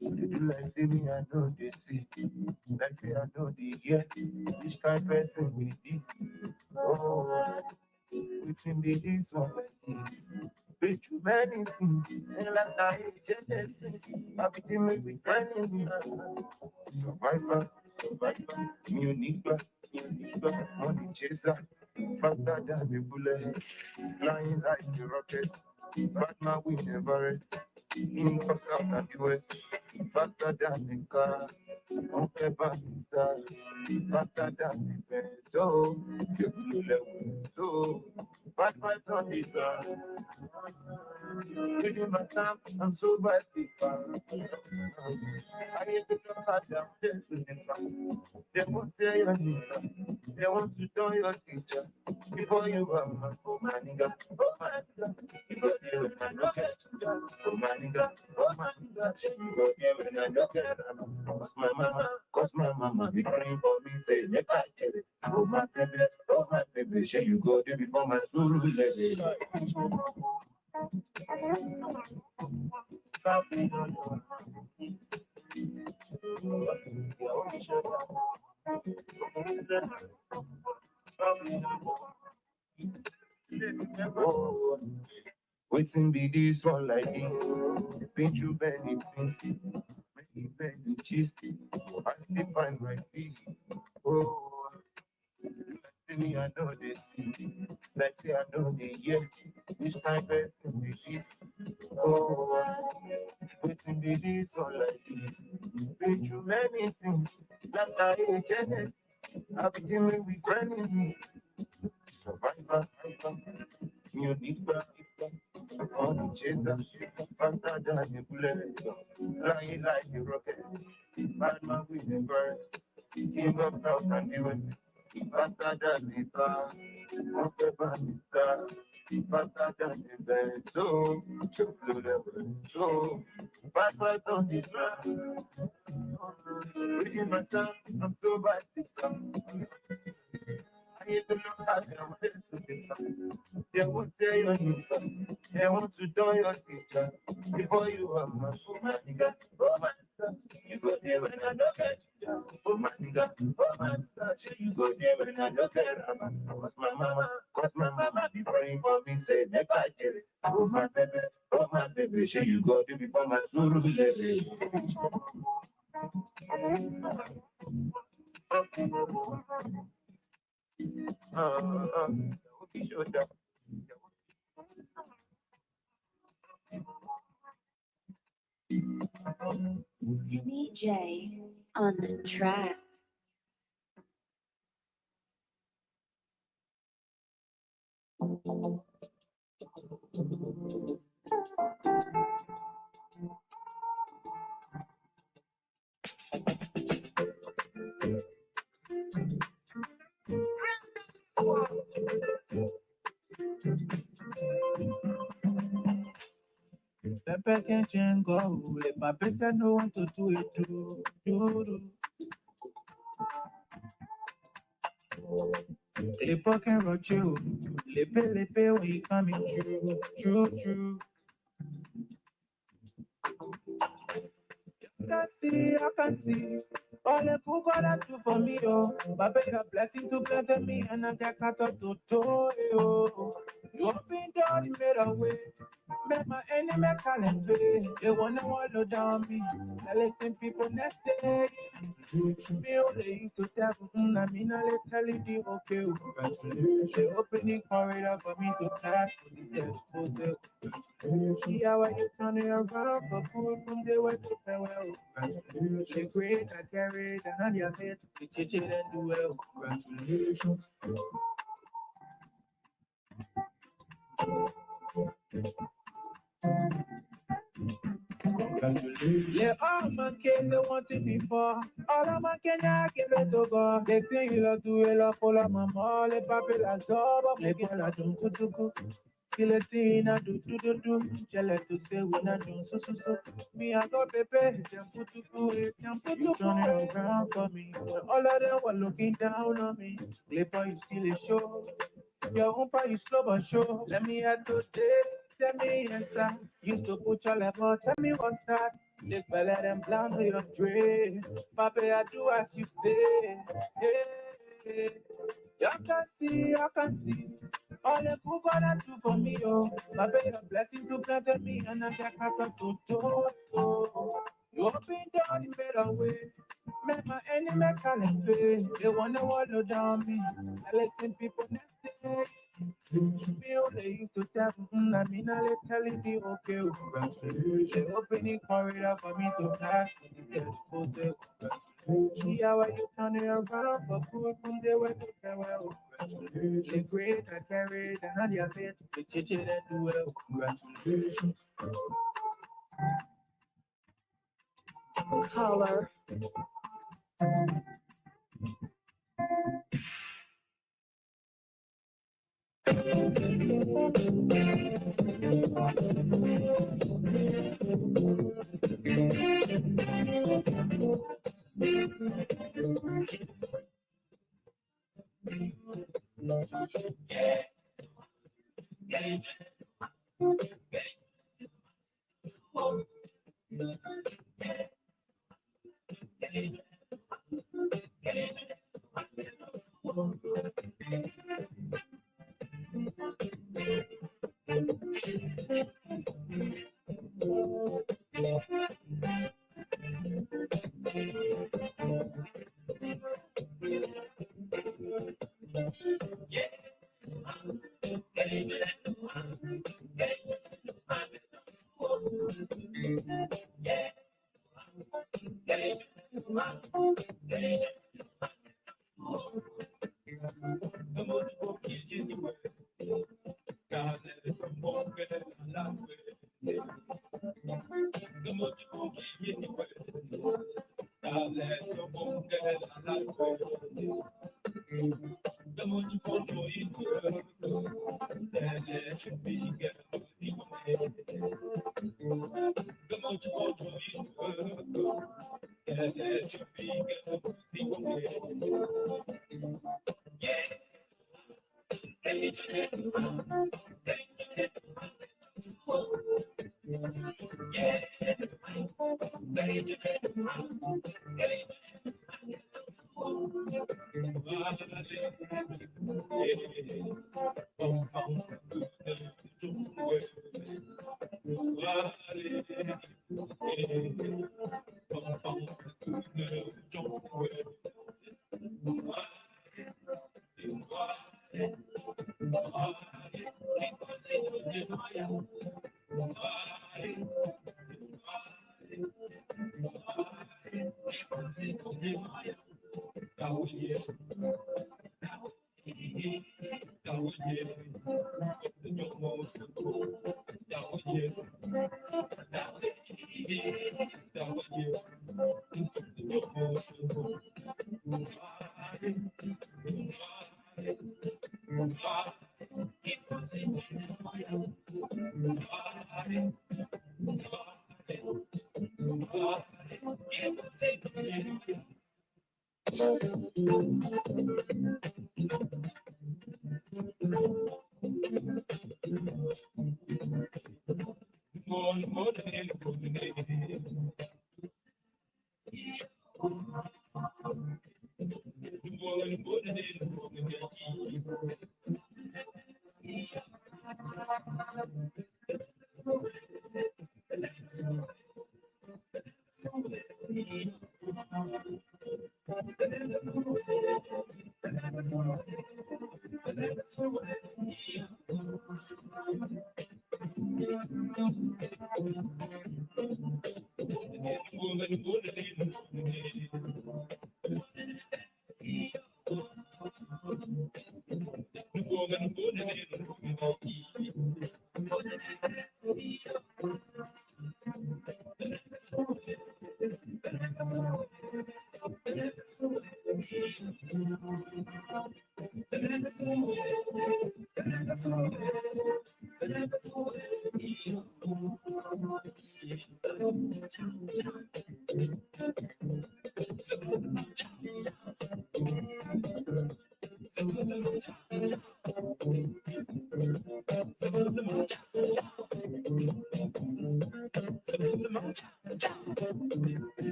You do like see me, I know they see. Like say I know they hear. Which kind person with this? Oh, waiting be this one like this. Been through many things, and like I jealous. I be dealing with finding survivor, survivor, unique, money chaser, faster than the bullet, flying like the rocket. Batman will never rest. In comes out and the west, faster than the car. On paper, faster than the best. So, you level. So, bad vibes on the ground. Reading my stamp, I'm so bad people. I hate to look at them, they won't say your name. They want to tell your teacher before you are my oh my nigga, oh my nigga. You go there when I look at you, oh my nigga, oh my nigga. You go there when I look at you, cause my mama be praying for me, say, make I get it. Oh my baby, shall you go there before my soul lady. Oh, waiting be this one like this. Been through many things, many cheese. I still find my peace. Oh, like say me, I know they see. Like say I know they hear. Which kind person be this? Oh, waiting be this one like this. Been through many things, like I hate Genesis. I've been dealing with enemies. Survivor, unique, on the chaser, faster than the bullet, flying like a rocket. Batman with the birds, king of South and the West, faster than the car, on the bannister, faster than the bed. So, so, bad vibes on the ground. Reading myself, I'm so bad to come. I hate to look at them, they won't say your name. They want to do your teacher before you are my oh my nigga, oh my nigga. You go there when I don't get you. Oh my nigga, oh my nigga. Sure you go there when I don't get Rama. Cause my mama be praying for me, say make I get it. Oh my baby, sure you go there before my suru lady. Okay, sure, Timmy J on the track. Pepe can go, let my person know what to do it do. Clipper can rock you, lippe, when you coming true. I can see. All the good God I do for me, oh. Baba, your blessing to bless me, and I get cut out to do, oh. You open door, you made a way. Make my enemy calling pay. They wanna wallow down me. Now listen, people, next day. Me only used to tell, I mean, I let tell you, okay, congratulations. They opening corridor for me to pass for this exposure. See how you turn it around for good from the way to farewell. She great, I carry it, and on your head, the chicken and do well. Congratulations. Congratulations. Yeah, all my kids they want it before. All of my Kenya give it to God. They think you love to it, love for la mama, le papi la soba, le la dunkutuku. Kiletina do, jealous to say when I do so. Me, I got pepe, jump turn it around for me. When all of them were looking down on me, Clipper, you still a show. Your own part is slow but sure. Let me add to this. Tell me answer. Used to put your level. Tell me what's that. Lick well let them plan on your dream. Papa, I do as you say. Hey, I can see. All the good God do for me, oh. Papa, your blessing to plant me and I get back up to do. You open down the better way. Make my enemy can't pay. They wanna wallow down me. I listen people next day. Me only used to tell I mean I let telling me okay. Congratulations. They opening corridor for me to pass. See how you turn it around for good from the way to farewell. Congratulations. The great I carried and I did the chicken and do well. Congratulations. Color.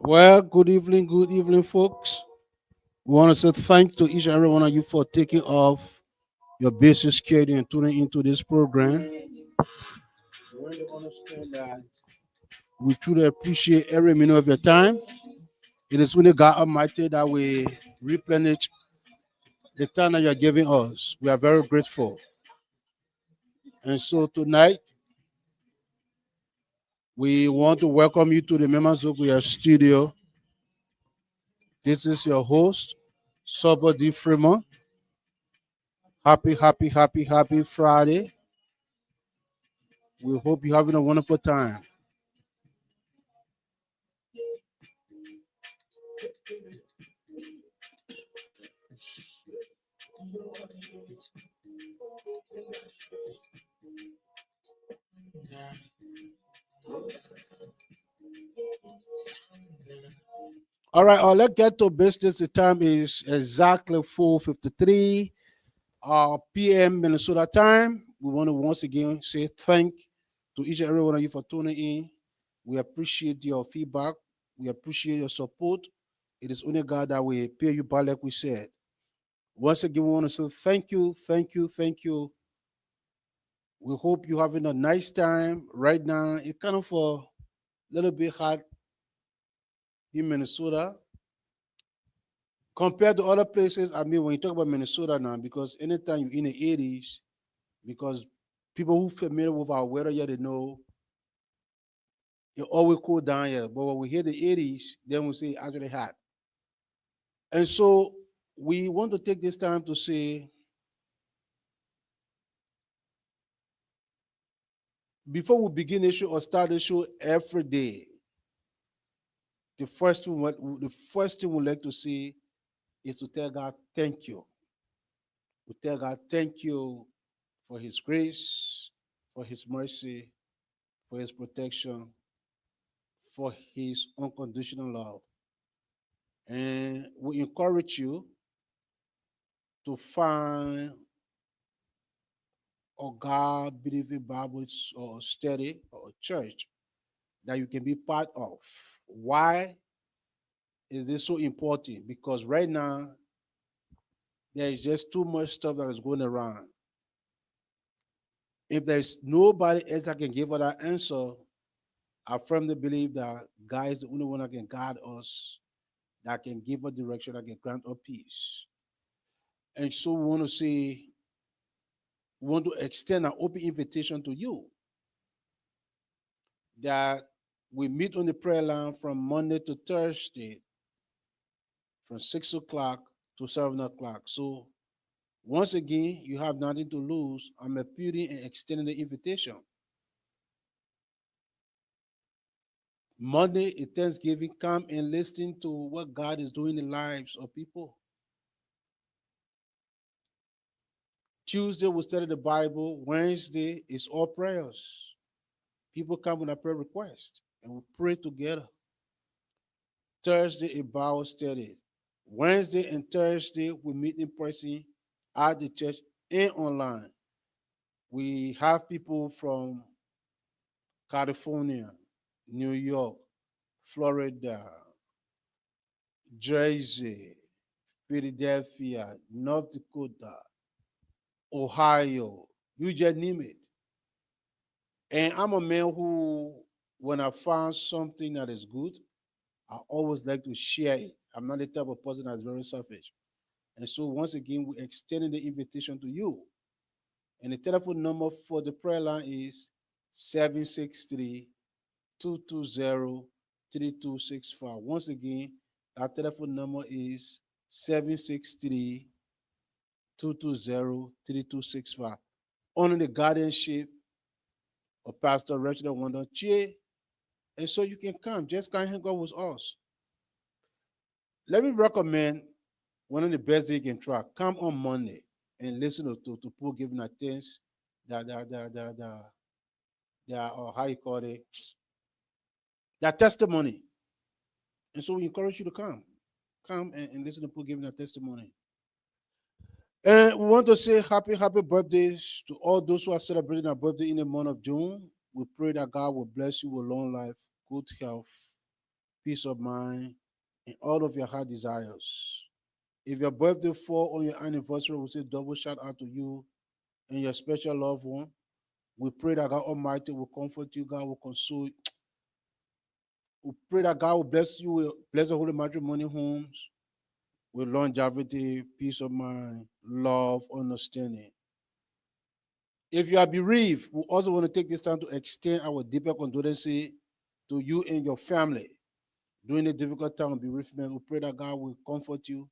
Well, good evening, folks. We want to say thank to each and every one of you for taking off your busy schedule and tuning into this program. We really understand that we truly appreciate every minute of your time. It is only God Almighty that we replenish the time that you are giving us. We are very grateful. And so tonight, we want to welcome you to the Members of your studio. This is your host, SUBOR Freeman. Happy Friday. We hope you're having a wonderful time. All right, let's get to business. The time is exactly 4:53 p.m. Minnesota time. We want to once again say thank to each and every one of you for tuning in. We appreciate your feedback. We appreciate your support. It is only God that will pay you back, like we said. Once again, we want to say thank you. We hope you're having a nice time. Right now, it's kind of a little bit hot in Minnesota compared to other places. I mean, when you talk about Minnesota now, because anytime you're in the 80s, because people who familiar with our weather here, they know it always cool down here. But when we hit the 80s, then we say actually hot. And so we want to take this time to say, before we begin the show or start the show every day, the first thing we like to say is to tell God thank you. We tell God thank you for His grace, for His mercy, for His protection, for His unconditional love. And we encourage you to find a God believing Bible or study or church that you can be part of. Why is this so important? Because right now there is just too much stuff that is going around. If there's nobody else that can give us that answer, I firmly believe that God is the only one that can guide us, that can give us direction, that can grant us peace. And so we want to extend an open invitation to you that we meet on the prayer line from Monday to Thursday from 6 o'clock to 7 o'clock. So once again, you have nothing to lose. I'm appealing and extending the invitation. Monday is Thanksgiving. Come and listen to what God is doing in the lives of people. Tuesday we study the Bible. Wednesday is all prayers. People come with a prayer request and we pray together. Thursday a Bible study. Wednesday and Thursday we meet in person at the church and online. We have people from California, New York, Florida, Jersey, Philadelphia, North Dakota, Ohio, you just name it. And I'm a man who, when I find something that is good, I always like to share it. I'm not the type of person that's very selfish. And so once again, we're extending the invitation to you. And the telephone number for the prayer line is 763-220-3265. Once again, our telephone number is 763-220-3265. Under the guardianship of Pastor Reginald Wanda Chie. And so you can come. Just come hang out with us. Let me recommend one of the best they can try. Come on Monday and listen to people giving a thanks that or how you call it, their testimony. And so we encourage you to come. Come and listen to people giving a testimony. And we want to say happy birthdays to all those who are celebrating their birthday in the month of June. We pray that God will bless you with long life, good health, peace of mind, and all of your heart desires. If your birthday fall on your anniversary, we say double shout out to you and your special loved one. We pray that God Almighty will comfort you, God will console you. We pray that God will bless you, bless the Holy Matrimony homes with longevity, peace of mind, love, understanding. If you are bereaved, we also want to take this time to extend our deeper condolences to you and your family during the difficult time of bereavement. We pray that God will comfort you,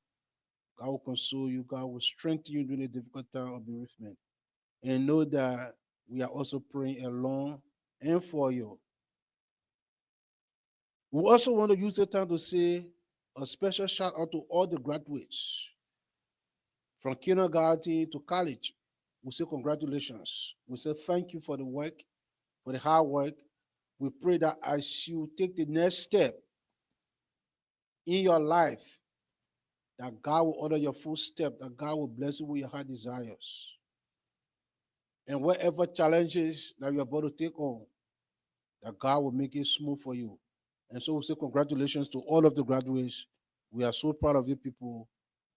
God will console you, God will strengthen you during the difficult time of bereavement. And know that we are also praying along and for you. We also want to use the time to say a special shout out to all the graduates from kindergarten to college. We say congratulations. We say thank you for the work, for the hard work. We pray that as you take the next step in your life, that God will order your footstep, that God will bless you with your heart desires. And whatever challenges that you're about to take on, that God will make it smooth for you. And so we say congratulations to all of the graduates. We are so proud of you people.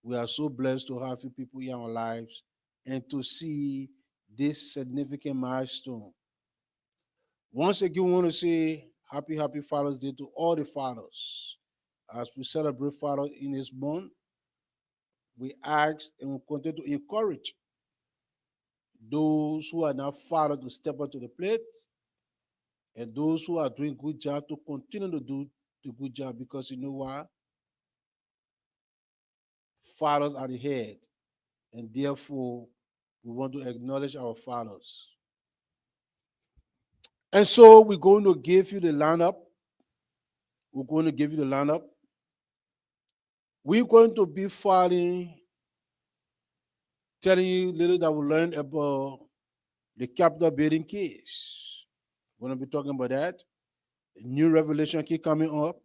We are so blessed to have you people in our lives and to see this significant milestone. Once again, we want to say happy Father's Day to all the fathers. As we celebrate Father in this month, we ask and we continue to encourage those who are not fathers to step up to the plate, and those who are doing good job to continue to do the good job, because you know why? Fathers are the head, and therefore we want to acknowledge our fathers. And so we're going to give you the lineup. We're going to give you the lineup. We're going to be filing, telling you little that we learned about the capital building case. We're going to be talking about that. A new revelation keep coming up.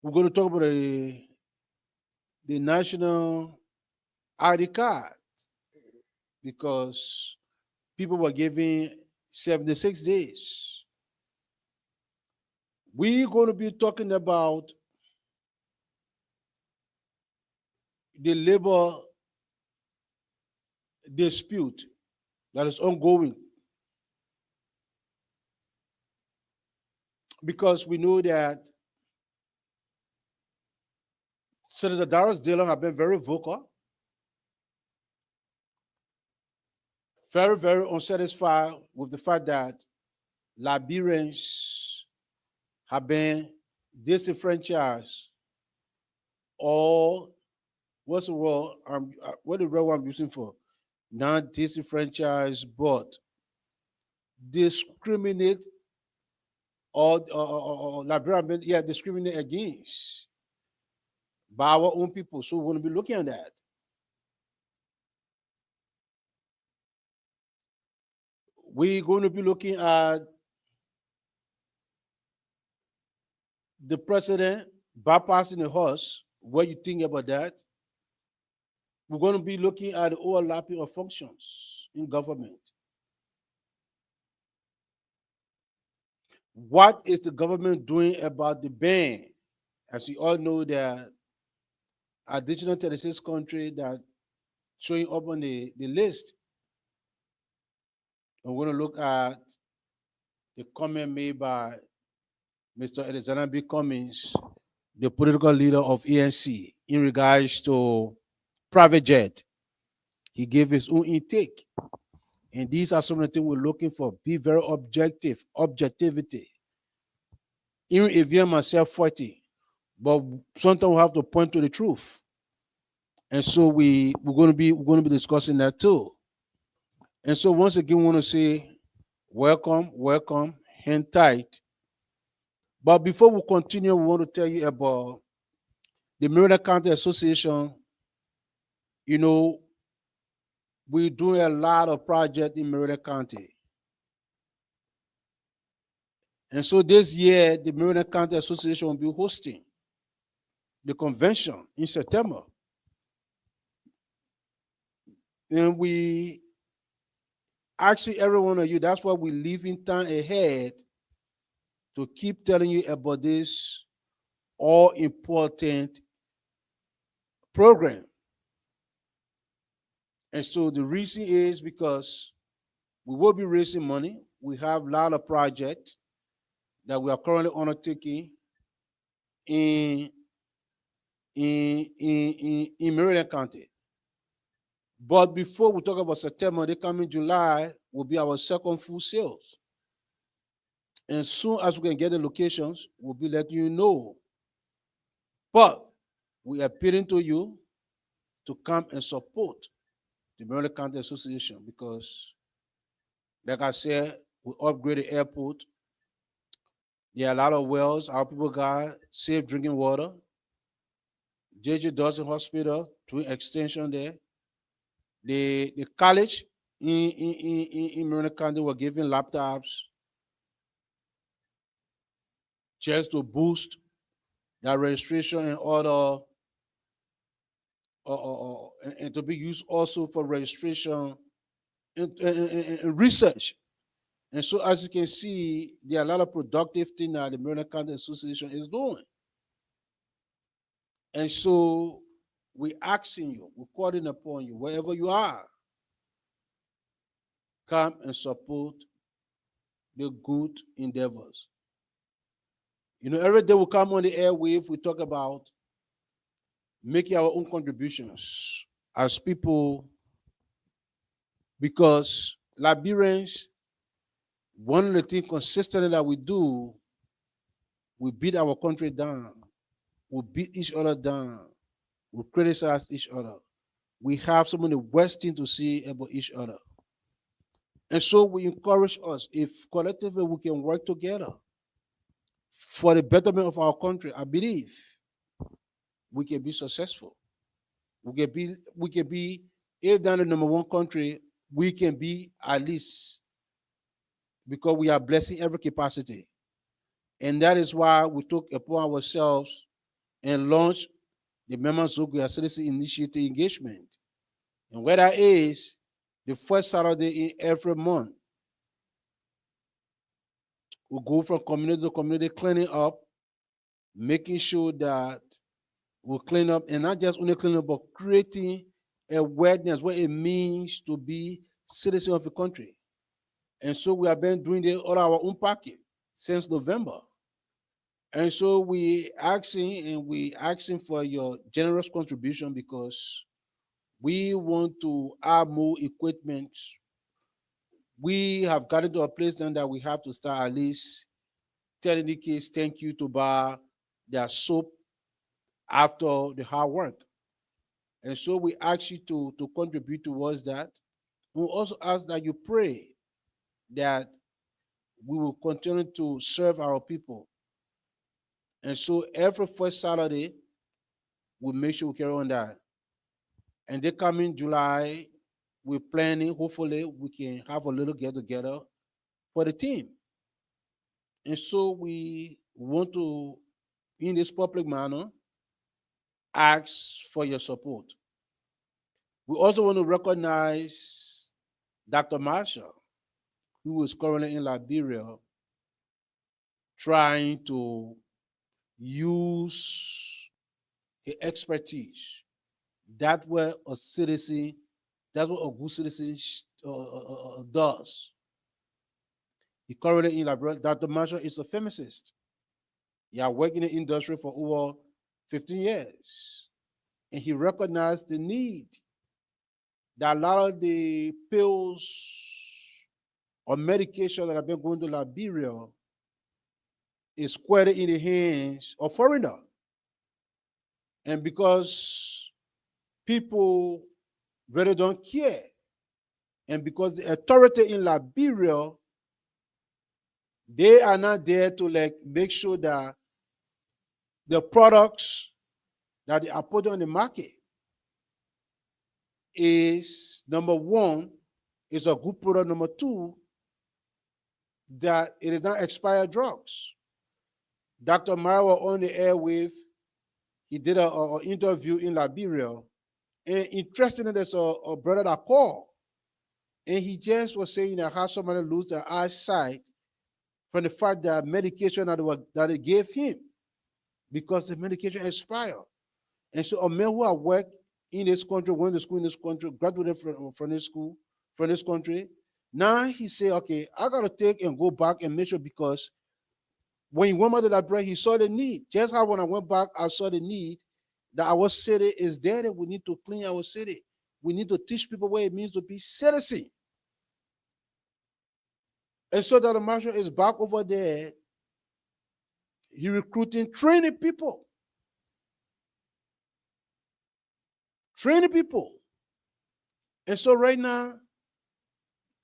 We're going to talk about the national ID card, because people were giving 76 days. We're going to be talking about the labor dispute that is ongoing, because we know that Senator Darius Dillon have been very vocal, very unsatisfied with the fact that Liberians have been disenfranchised, or what's the word? What the word I'm using for? Not disenfranchised, but discriminate or Liberian, yeah, discriminate against by our own people. So we're going to be looking at that. We're going to be looking at the president bypassing the horse. What you think about that? We're going to be looking at the overlapping of functions in government. What is the government doing about the ban? As you all know, there are additional 36 countries that showing up on the list. I'm going to look at the comment made by Mr. Alexander B. Cummings, the political leader of ANC, in regards to private jet. He gave his own intake. And these are some of the things we're looking for. Be very objective, objectivity. Even if you myself 40, but sometimes we have to point to the truth. And so we're going to be discussing that too. And so once again, we want to say welcome, welcome, hand tight. But before we continue, we want to tell you about the Maryland County Association. You know, we're doing a lot of projects in Maryland County. And so this year, the Maryland County Association will be hosting the convention in September. And we actually, every one of you, that's why we leave in time ahead to keep telling you about this all important program. And so the reason is because we will be raising money. We have a lot of projects that we are currently undertaking in Maryland County. But before we talk about September, the coming July will be our second full sales. And soon as we can get the locations, we'll be letting you know. But we are appealing to you to come and support the Maryland County Association because, like I said, we upgrade the airport. There are a lot of wells. Our people got safe drinking water. J.J. Dawson Hospital, doing extension there. The college in Maryland County were giving laptops just to boost their registration and other, and to be used also for registration and research. And so, as you can see, there are a lot of productive things that the Maryland County Association is doing. And so, we're asking you, we're calling upon you, wherever you are, come and support the good endeavors. You know, every day we come on the airwave, we talk about making our own contributions as people, because Liberians, one of the things consistently that we do, we beat our country down, we beat each other down, we criticize each other. We have so many worst things to say about each other. And so we encourage us, if collectively we can work together for the betterment of our country, I believe we can be successful. We can be, if they're the number one country, we can be at least, because we are blessing every capacity. And that is why we took upon ourselves and launched the Members of Goyah Citizen Initiative Engagement. And where that is, the first Saturday in every month, we go from community to community, cleaning up, making sure that we clean up, and not just only clean up, but creating awareness what it means to be citizen of the country. And so we have been doing this all our own pocket since November. And so we asking for your generous contribution because we want to add more equipment. We have gotten to a place then that we have to start at least telling the kids thank you to buy their soap after the hard work. And so we ask you to contribute towards that. We also ask that you pray that we will continue to serve our people. And so every first Saturday, we make sure we carry on that. And the coming July, we're planning. Hopefully, we can have a little get together for the team. And so we want to, in this public manner, ask for your support. We also want to recognize Dr. Marshall, who is currently in Liberia trying to use his expertise. That's what a citizen, that's what a good citizen does. He currently in Liberia. Dr. Marshall is a pharmacist. He has worked in the industry for over 15 years. And he recognized the need that a lot of the pills or medication that have been going to Liberia is squarely in the hands of foreigner. And because people really don't care, and because the authority in Liberia, they are not there to like make sure that the products that they are putting on the market is number one, is a good product. Number two, that it is not expired drugs. Dr. Maima on the air with, he did an interview in Liberia, and interestingly, there's a brother that called, and he just was saying that how somebody lose their eyesight from the fact that medication that they gave him because the medication expired. And so a man who had worked in this country, went to school in this country, graduated from this school, from this country, now he say, okay, I gotta take and go back and make sure, because when he went out to that break, he saw the need. Just how when I went back, I saw the need that our city is there, that we need to clean our city. We need to teach people what it means to be citizen. And so that the marshal is back over there. He recruiting, training people. Training people. And so right now,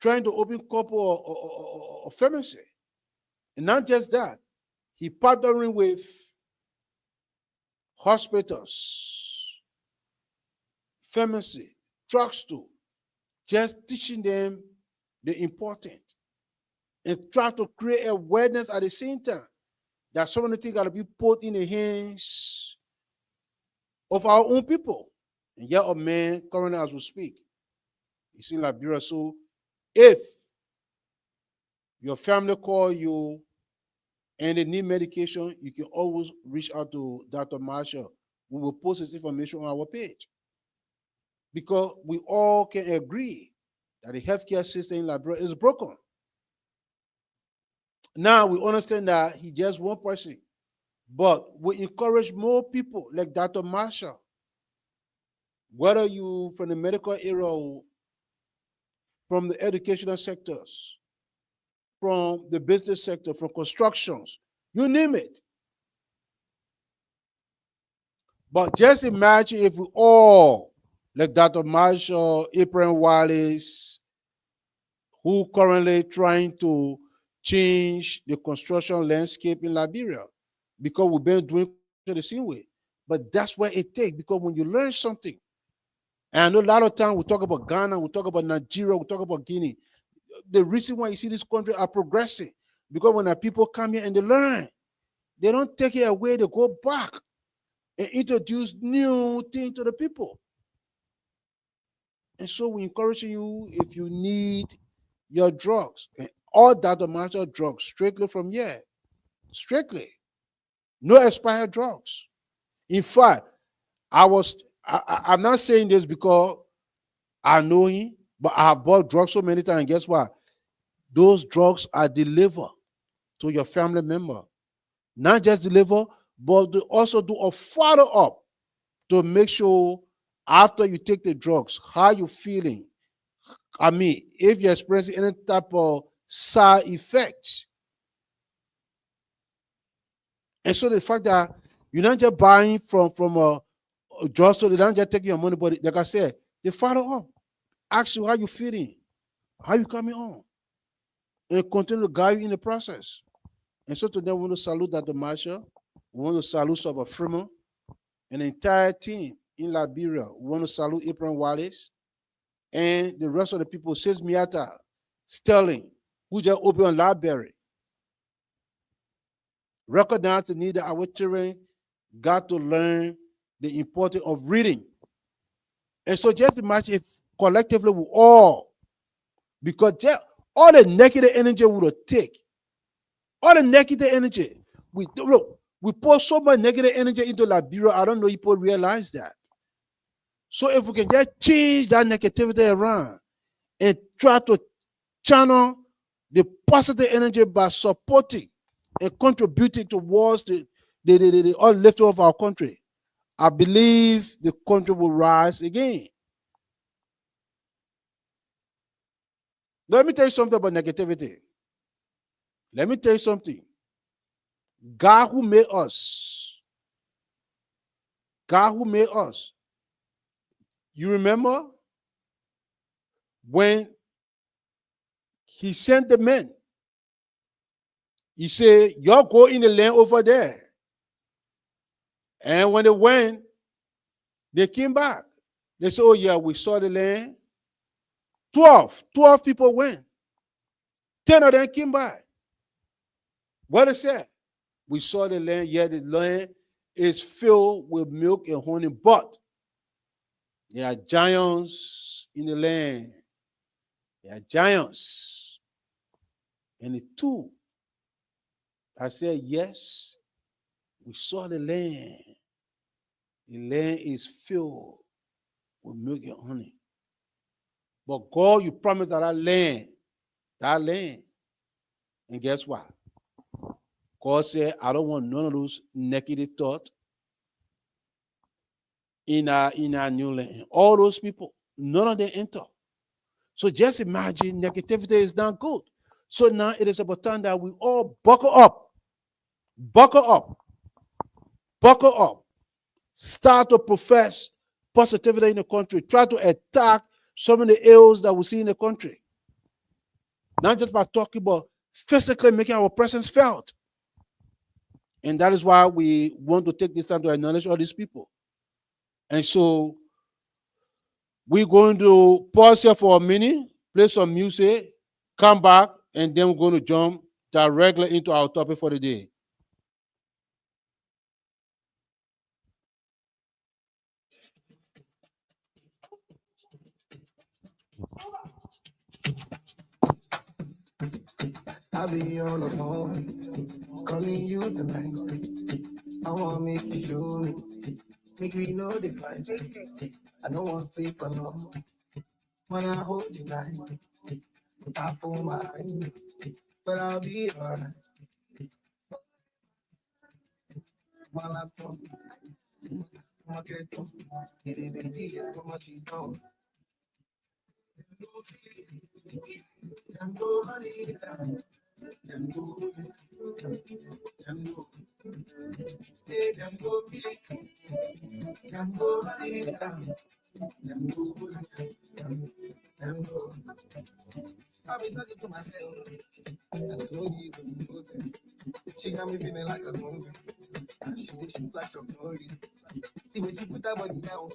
trying to open couple of pharmacy. And not just that, he partnering with hospitals, pharmacy, drugstore, just teaching them the important, and try to create awareness at the same time that some of the things got to be put in the hands of our own people. And yet a man currently as we speak, he's in Liberia. So if your family call you and they need medication, you can always reach out to Dr. Marshall. We will post this information on our page. Because we all can agree that the healthcare system in Liberia is broken. Now we understand that he just one person, but we encourage more people like Dr. Marshall, whether you from the medical area or from the educational sectors, from the business sector, from constructions, you name it. But just imagine if we all, like Dr. Marshall, Abraham Wallace, who currently trying to change the construction landscape in Liberia, because we've been doing the same way. But that's what it takes, because when you learn something, and I know a lot of times we talk about Ghana, we talk about Nigeria, we talk about Guinea. The reason why you see this country are progressing, because when our people come here and they learn, they don't take it away, they go back and introduce new things to the people. And so we encourage you, if you need your drugs, and all that amount of drugs, strictly from here, strictly, no expired drugs. In fact, I'm not saying this because I know him, but I have bought drugs so many times. And guess what? Those drugs are delivered to your family member. Not just deliver, but they also do a follow-up to make sure after you take the drugs, how you feeling. I mean, if you're experiencing any type of side effects. And so the fact that you're not just buying from a drugstore, they don't just take your money, but like I said, they follow up, ask you how you feeling, how you coming on, and continue to guide you in the process. And so today we want to salute Dr. Marshall. We want to salute SUBOR Freeman and the entire team in Liberia. We want to salute Abraham Wallace. and the rest of the people, Sis Miata, Sterling, who just opened a library, recognize the need that our children got to learn the importance of reading. And so just imagine if collectively we all, because all the negative energy we would take, all the negative energy, we pour so much negative energy into Liberia. I don't know if people realize that. So if we can just change that negativity around and try to channel the positive energy by supporting and contributing towards the uplifting of our country, I believe the country will rise again. Let me tell you something about negativity. Let me tell you something. God who made us, God who made us, you remember when he sent the men, he said, y'all go in the land over there. And when they went, they came back. They said, oh yeah, we saw the land. 12 people went. 10 of them came back. What it said? We saw the land, yeah, the land is filled with milk and honey, but there are giants in the land. There are giants. And the two, I said, yes, we saw the land. The land is filled with milk and honey. But God, you promised that land. And guess what? God said, I don't want none of those negative thoughts in our new land. All those people, none of them enter. So just imagine negativity is not good. So now it is about time that we all buckle up, start to profess positivity in the country, try to attack some of the ills that we see in the country. Not just by talking, but physically making our presence felt. And that is why we want to take this time to acknowledge all these people. And so we're going to pause here for a minute, play some music, come back, and then we're going to jump directly into our topic for the day. I'll be on the phone, calling you tonight. I wanna make you show me, make me know the fight. I don't want to sleep alone, when I hold you tight. I pull my eyes, but I'll be alright. While I talk, I'ma get to it ain't been here, how much you know. Tango, honey, tango, tango, say tango, tango, honey, tango, tango. I've been talking to myself, and I know you don't notice. She got me feeling like a movie, and she like a glory. See when she put that body down,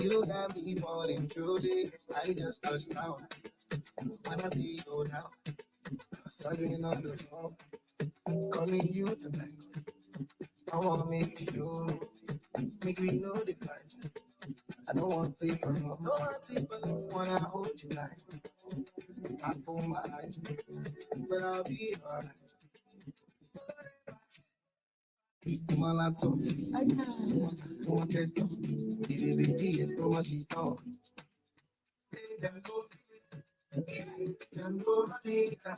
you got me falling truly. I just touched down, when I see you now, struggling on the phone, calling you tonight. I wanna make you sure, make me know the fight. I don't want to sleep alone, when I hold you tight. I pull my eyes, but I'll be alright. Malato, como que esto, y de es como si todo. Django, manita,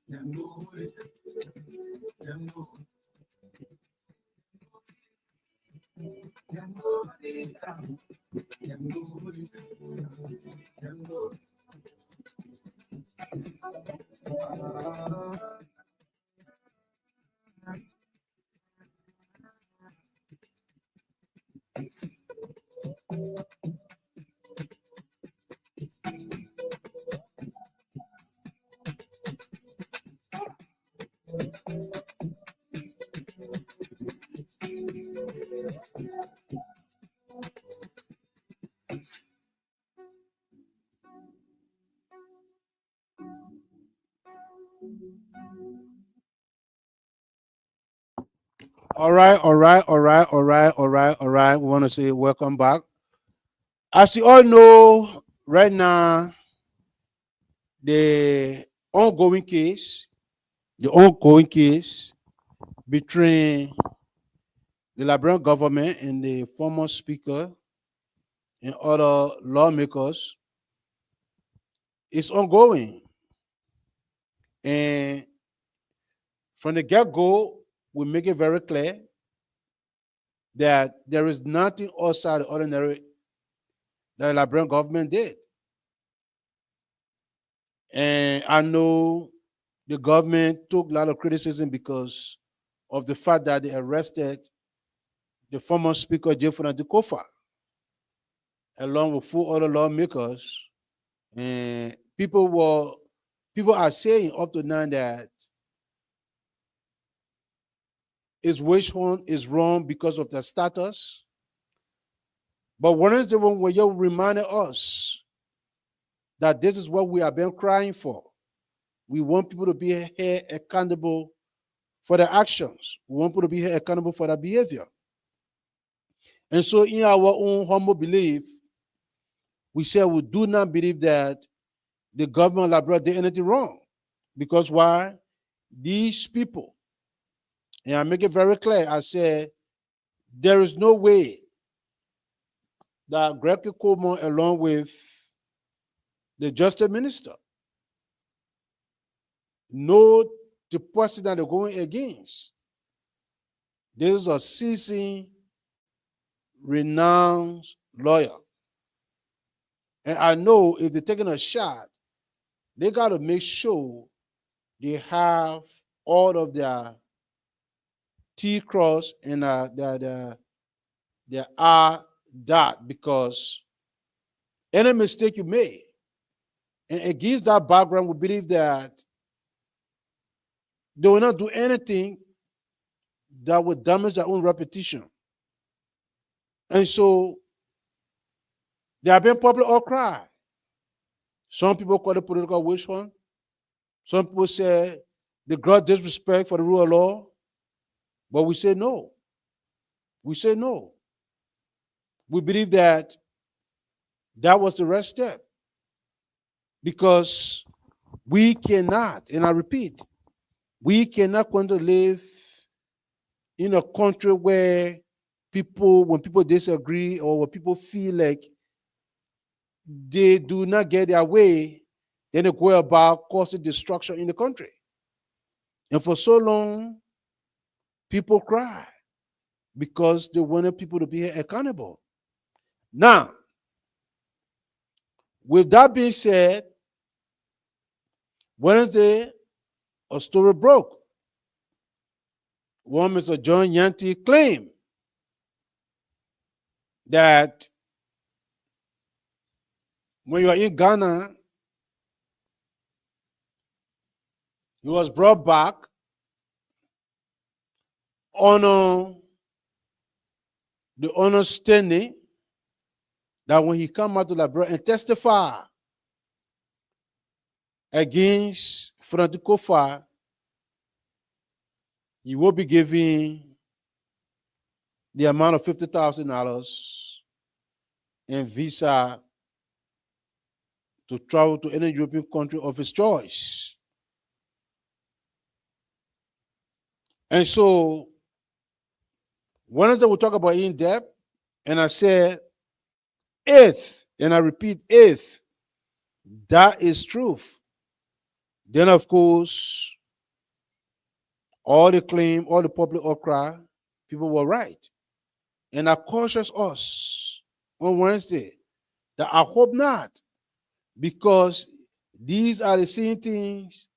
Django, Django, Django, manita, Django, Django. All right, all right, all right, all right, all right, all right. We want to say welcome back. As you all know, right now, the ongoing case, the ongoing case between the Liberian government and the former speaker and other lawmakers is ongoing. And from the get-go, we make it very clear that there is nothing outside the ordinary that the Liberian government did. And I know the government took a lot of criticism because of the fact that they arrested the former speaker, Jeffrey Kofa, along with four other lawmakers. And people are saying up to now that his wage hunt is wrong because of their status. But one is the one where you reminded us that this is what we have been crying for. We want people to be held accountable for their actions. We want people to be held accountable for their behavior. And so, in our own humble belief, we say we do not believe that the government of Liberia did anything wrong. Because why? These people, and I make it very clear, I said, there is no way that Greg Coleman, along with the justice minister, know the person that they're going against. This is a seasoned, renowned lawyer. And I know if they're taking a shot, they got to make sure they have all of their T cross and their R dot, because any mistake you make, and against that background, we believe that they will not do anything that would damage their own reputation. And so there have been public outcry. Some people call it political witch hunt. Some people say the gross disrespect for the rule of law. But we say no. We say no. We believe that that was the right step, because we cannot, and I repeat, we cannot going to live in a country where when people disagree, or when people feel like they do not get their way, then they go about causing destruction in the country. And for so long, people cry because they wanted people to be accountable. Now, with that being said, Wednesday, a story broke. One Mr. John Yanti claimed that when you are in Ghana, he was brought back on the understanding that when he come out to Liberia and testify against Francisco Kofa, he will be given the amount of $50,000 in visa to travel to any European country of his choice. And so, Wednesday we'll talk about in depth, and I said, if, and I repeat, if that is truth, then of course, all the claim, all the public outcry, people were right. And I caution us on Wednesday that I hope not, because these are the same things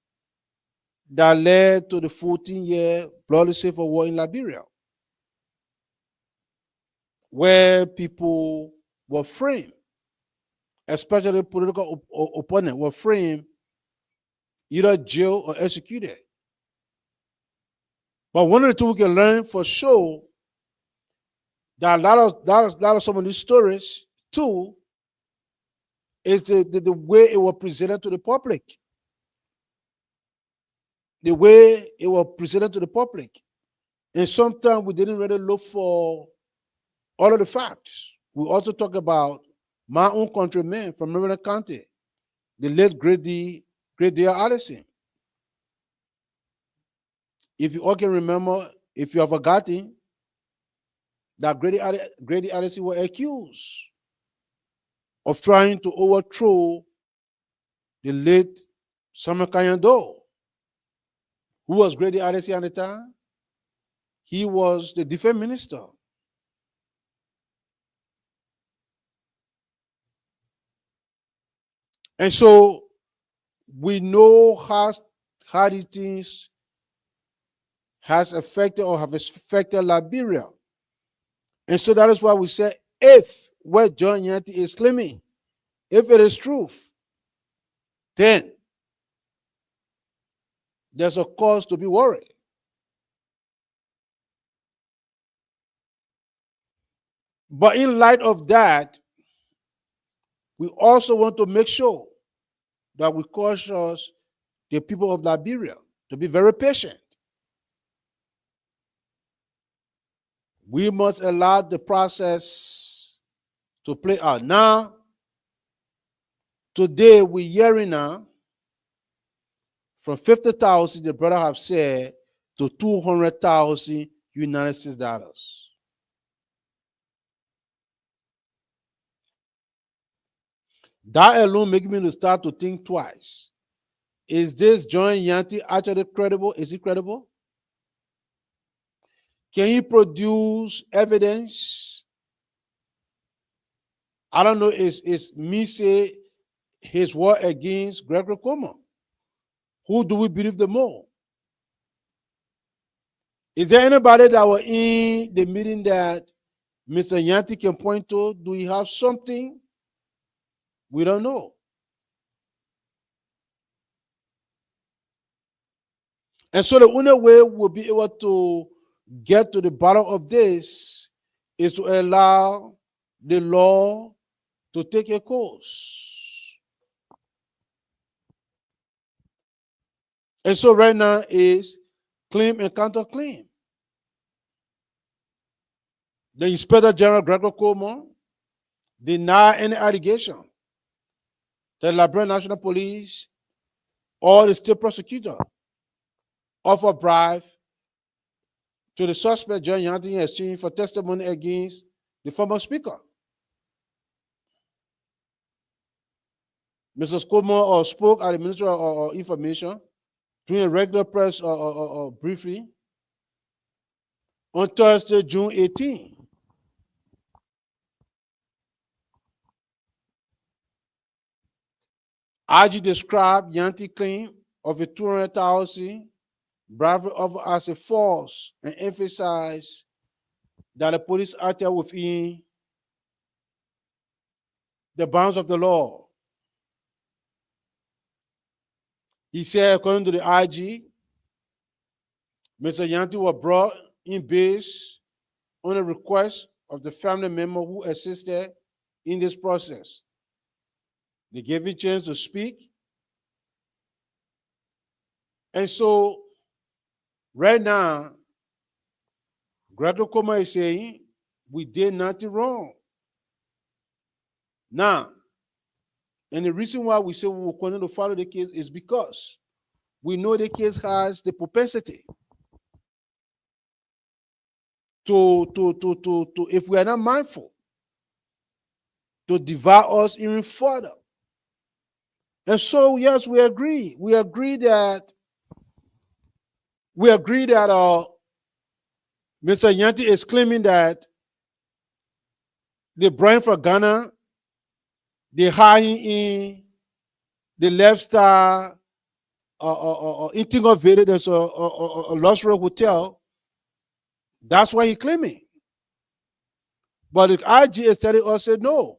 that led to the 14-year bloody civil war in Liberia, where people were framed, especially political opponents were framed, either jailed or executed. But one of the things we can learn for sure, that a lot of some of these stories too is the way it was presented to the public. The way it was presented to the public. And sometimes we didn't really look for all of the facts. We also talk about my own countryman from Maryland County, the late great dear Allison. If you all can remember, if you have forgotten, that Grady Allison were accused of trying to overthrow the late Samuel Kanyando. Who was Grady Allison at the time? He was the defense minister. And so we know how these things has affected or have affected Liberia. And so that is why we say if what John Yanti is claiming, if it is truth, then there's a cause to be worried. But in light of that, we also want to make sure that we caution the people of Liberia to be very patient. We must allow the process to play out. Now, today we're hearing now from 50,000, the brother have said, to 200,000 United States dollars. That alone makes me to start to think twice. Is this John Yanti actually credible? Is he credible? Can he produce evidence? I don't know, is me say his word against Gregory Como? Who do we believe the more? Is there anybody that were in the meeting that Mr. Yanti can point to? Do he have something? We don't know. And so the only way we'll be able to get to the bottom of this is to allow the law to take a course. And so right now is claim and counterclaim. The Inspector General Gregory Como denied any allegation that the Liberian National Police or the state prosecutor offer bribe to the suspect John Yanti in exchange for testimony against the former speaker. Mrs. Como spoke at the Ministry of Information during a regular press briefing on Thursday, June 18. IG described Yanti claim of a 200,000 bribery offer as a false and emphasized that the police acted within the bounds of the law. He said, according to the IG, Mr. Yanti was brought in based on a request of the family member who assisted in this process. They gave him a chance to speak. And so, right now, Gregory Como is saying, we did nothing wrong. Now, and the reason why we say we will continue to follow the case is because we know the case has the propensity to if we are not mindful, to devour us even further. And so, yes, we agree. We agree that Mr. Yanti is claiming that the brain for Ghana, the high in the lifestyle, eating of it, there's a luxury hotel. That's why he's claiming. But the IG is telling us, no,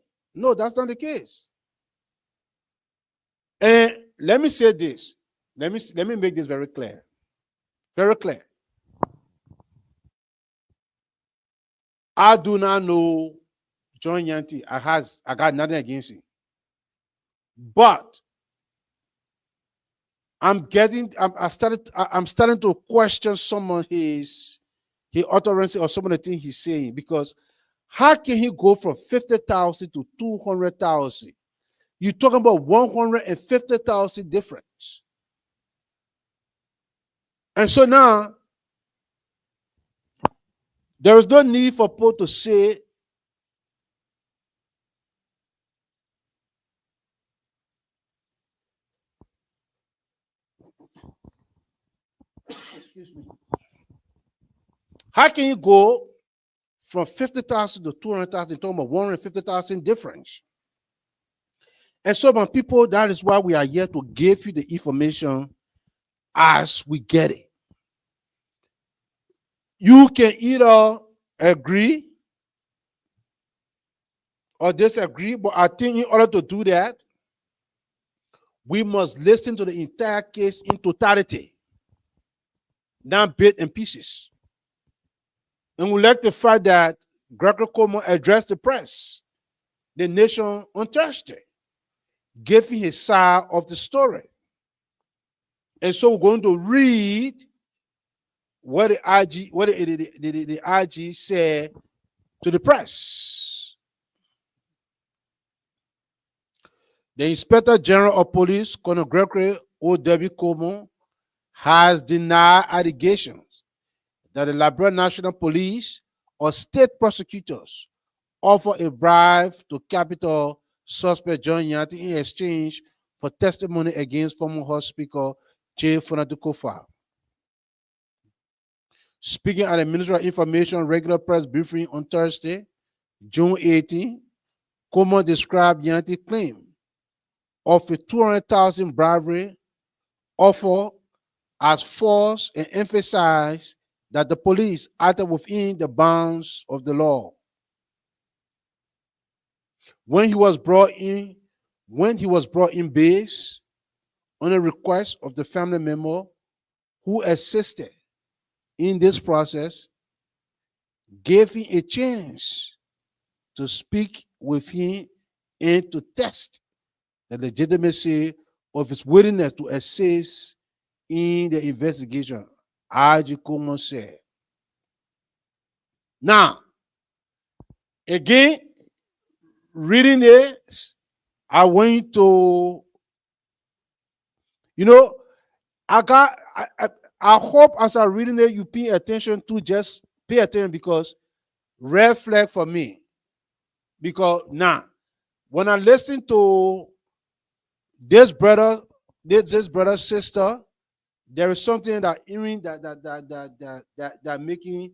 that's not the case. And let me say this. Let me make this very clear. Very clear. I do not know John Yanti. I got nothing against him. But I'm starting to question some of his his utterance or some of the things he's saying. Because how can he go from 50,000 to 200,000? You're talking about 150,000 difference. And so now, there is no need for Paul to say, excuse me, how can you go from 50,000 to 200,000, talking about 150,000 difference? And so, my people, that is why we are here to give you the information as we get it. You can either agree or disagree, but I think in order to do that, we must listen to the entire case in totality, not bit and pieces. And we like the fact that Gregory Coleman addressed the press, the nation on Thursday, giving his side of the story. And so we're going to read what the IG said to the press. The Inspector General of Police, Colonel Gregory O.W. Coleman, has denied allegations that the Liberia National Police or state prosecutors offer a bribe to capital suspect John Yanti in exchange for testimony against former House Speaker J. Fonatu Kofa. Speaking at the Ministry of Information regular press briefing on Thursday, June 18, Coleman described Yanti's claim of a 200,000 bribery offer as false and emphasized that the police acted within the bounds of the law. When he was brought in base on a request of the family member who assisted in this process, gave him a chance to speak with him and to test the legitimacy of his willingness to assist in the investigation, IG Coleman said. Now, again, reading this, I went to, I hope as I'm reading it, you pay attention to just pay attention because red flag for me. Because now, when I listen to this brother, sister, there is something that hearing that making,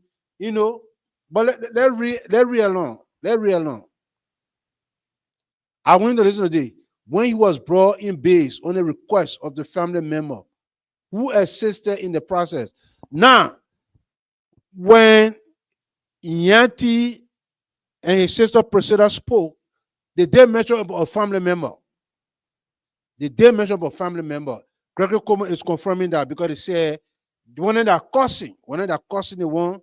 but let read along. Let read along. I went to listen today. When he was brought in base on a request of the family member who assisted in the process. Now, when Yanti and his sister Priscilla spoke, they did mention about a family member. Gregory Coleman is confirming that because he said one of that causing the one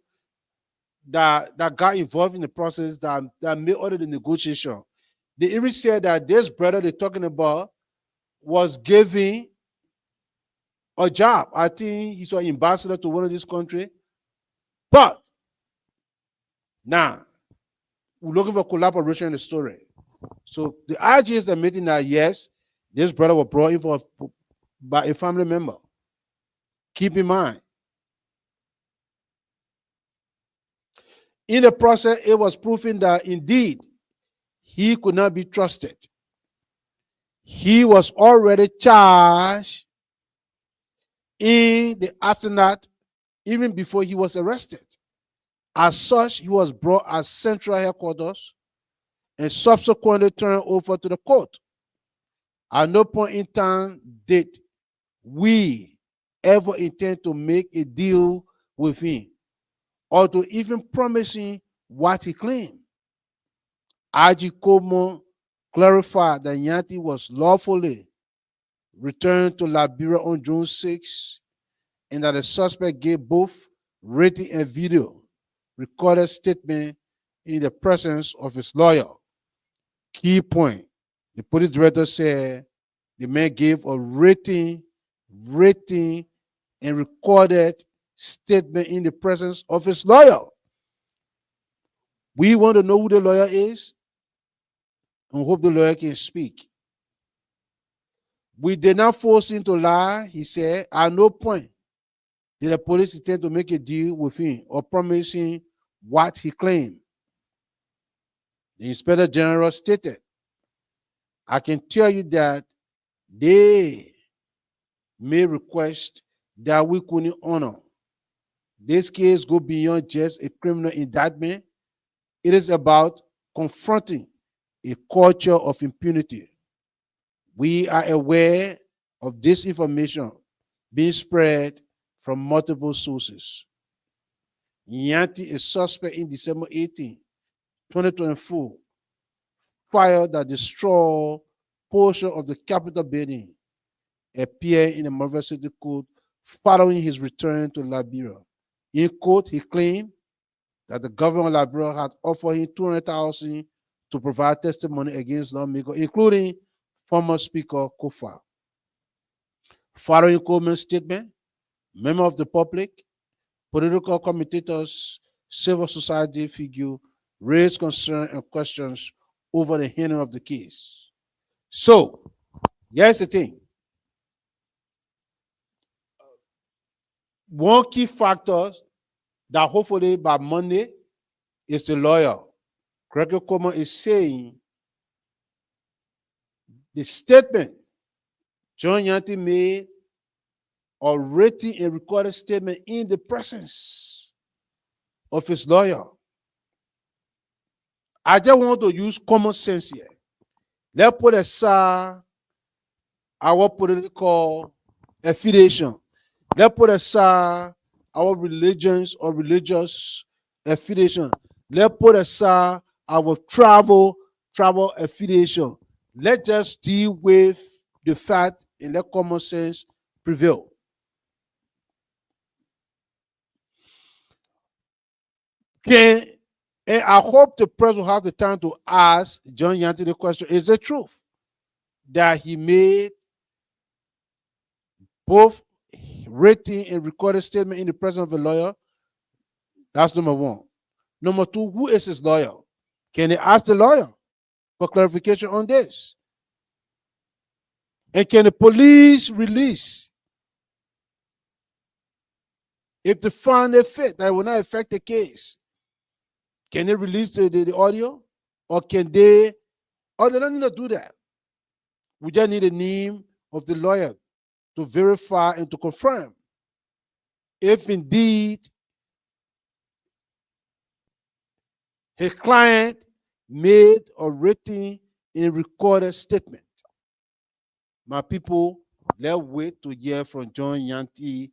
that got involved in the process that made all of the negotiation. They even said that this brother they're talking about was giving a job. I think he's an ambassador to one of these countries. But now we're looking for collaboration in the story. So the IG is admitting that yes, this brother was brought in by a family member. Keep in mind, in the process, it was proven that indeed he could not be trusted. He was already charged in the aftermath, even before he was arrested. As such, he was brought as central headquarters and subsequently turned over to the court. At no point in time did we ever intend to make a deal with him or to even promise him what he claimed. IG Coleman clarified that Yanti was lawfully returned to Liberia on June 6 and that the suspect gave both written and video recorded statement in the presence of his lawyer. Key point, the police director said the man gave a written and recorded statement in the presence of his lawyer. We want to know who the lawyer is and hope the lawyer can speak. We did not force him to lie, he said. At no point did the police intend to make a deal with him or promise him what he claimed. The Inspector General stated, I can tell you that they may request that we couldn't honor. This case goes beyond just a criminal indictment. It is about confronting a culture of impunity. We are aware of this information being spread from multiple sources. Yanti, a suspect in December 18, 2024, fire that destroyed portion of the Capitol building appeared in the Monrovia City Court following his return to Liberia. In court, he claimed that the governor of Liberia had offered him $200,000 to provide testimony against lawmakers, including former Speaker Kofa. Following Coleman's statement, members of the public, political commentators, civil society figures raised concerns and questions over the handling of the case. So, here's the thing. One key factor that hopefully by Monday is the lawyer. Gregory Coleman is saying the statement John Yanti made or written a recorded statement in the presence of his lawyer. I just want to use common sense here. Let's put aside our political affiliation. Let's put aside our religions or religious affiliation. Let's put aside our travel affiliation. Let's just deal with the fact and let common sense prevail. And I hope the press will have the time to ask John Yanti the question, is it truth that he made both written and recorded statement in the presence of a lawyer? That's number one. Number two, who is his lawyer? Can they ask the lawyer for clarification on this? And can the police release, if they find a fit that will not affect the case, can they release the audio? Or can they, or they don't need to do that. We just need the name of the lawyer to verify and to confirm if indeed his client made or written a recorded statement. My people, let's wait to hear from John Yanti,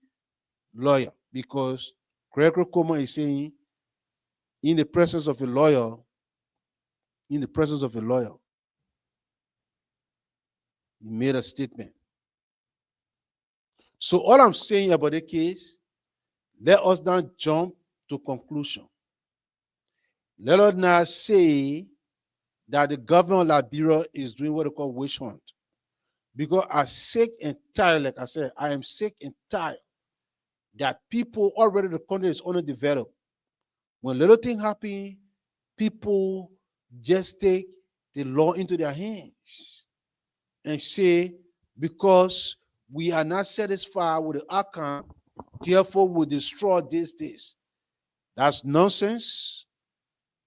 lawyer, because Gregory Coleman is saying in the presence of a lawyer, he made a statement. So all I'm saying about the case, let us not jump to conclusion. Let us not say that the government of Liberia is doing what they call witch hunt. Because I'm sick and tired, like I said, I am sick and tired that people already, the country is underdeveloped. When little thing happen, people just take the law into their hands and say, because we are not satisfied with the outcome, therefore we destroy this. That's nonsense.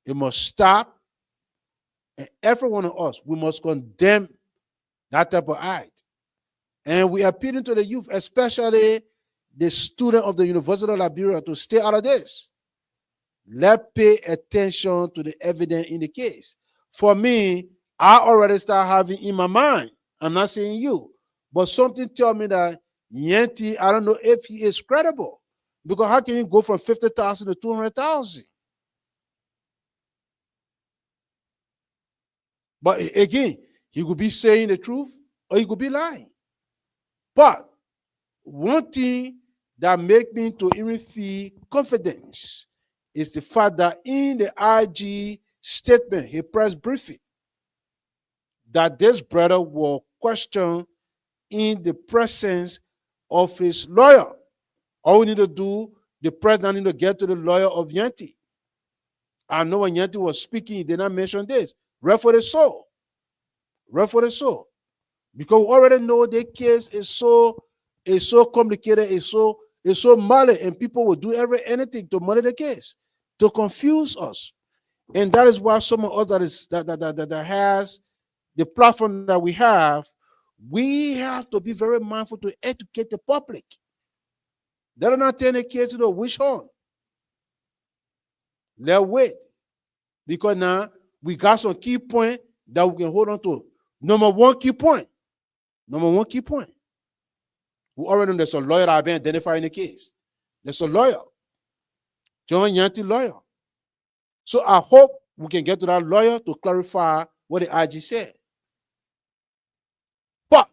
It must stop. And every one of us, we must condemn that type of act. And we are appealing to the youth, especially the student of the University of Liberia, to stay out of this. Let's pay attention to the evidence in the case. For me, I already start having in my mind, I'm not saying you, but something tell me that Yanti, I don't know if he is credible. Because how can you go from 50,000 to 200,000? But again, he could be saying the truth or he could be lying. But one thing that make me to even feel confidence is the fact that in the IG statement, he press briefing, that this brother will question in the presence of his lawyer. All we need to do the president need to get to the lawyer of Yanti. I know when Yanti was speaking, he did not mention this. Read for the soul. Read for the soul. Because we already know the case is so complicated, it's so muddy, and people will do anything to muddy the case, to confuse us. And that is why some of us that has the platform that we have to be very mindful to educate the public. Let us not turn the case into a witch hunt. Let's wait. Because now we got some key point that we can hold on to. Number one key point. We already know there's a lawyer that has been identified in the case. There's a lawyer. John Yanti lawyer. So I hope we can get to that lawyer to clarify what the IG said. But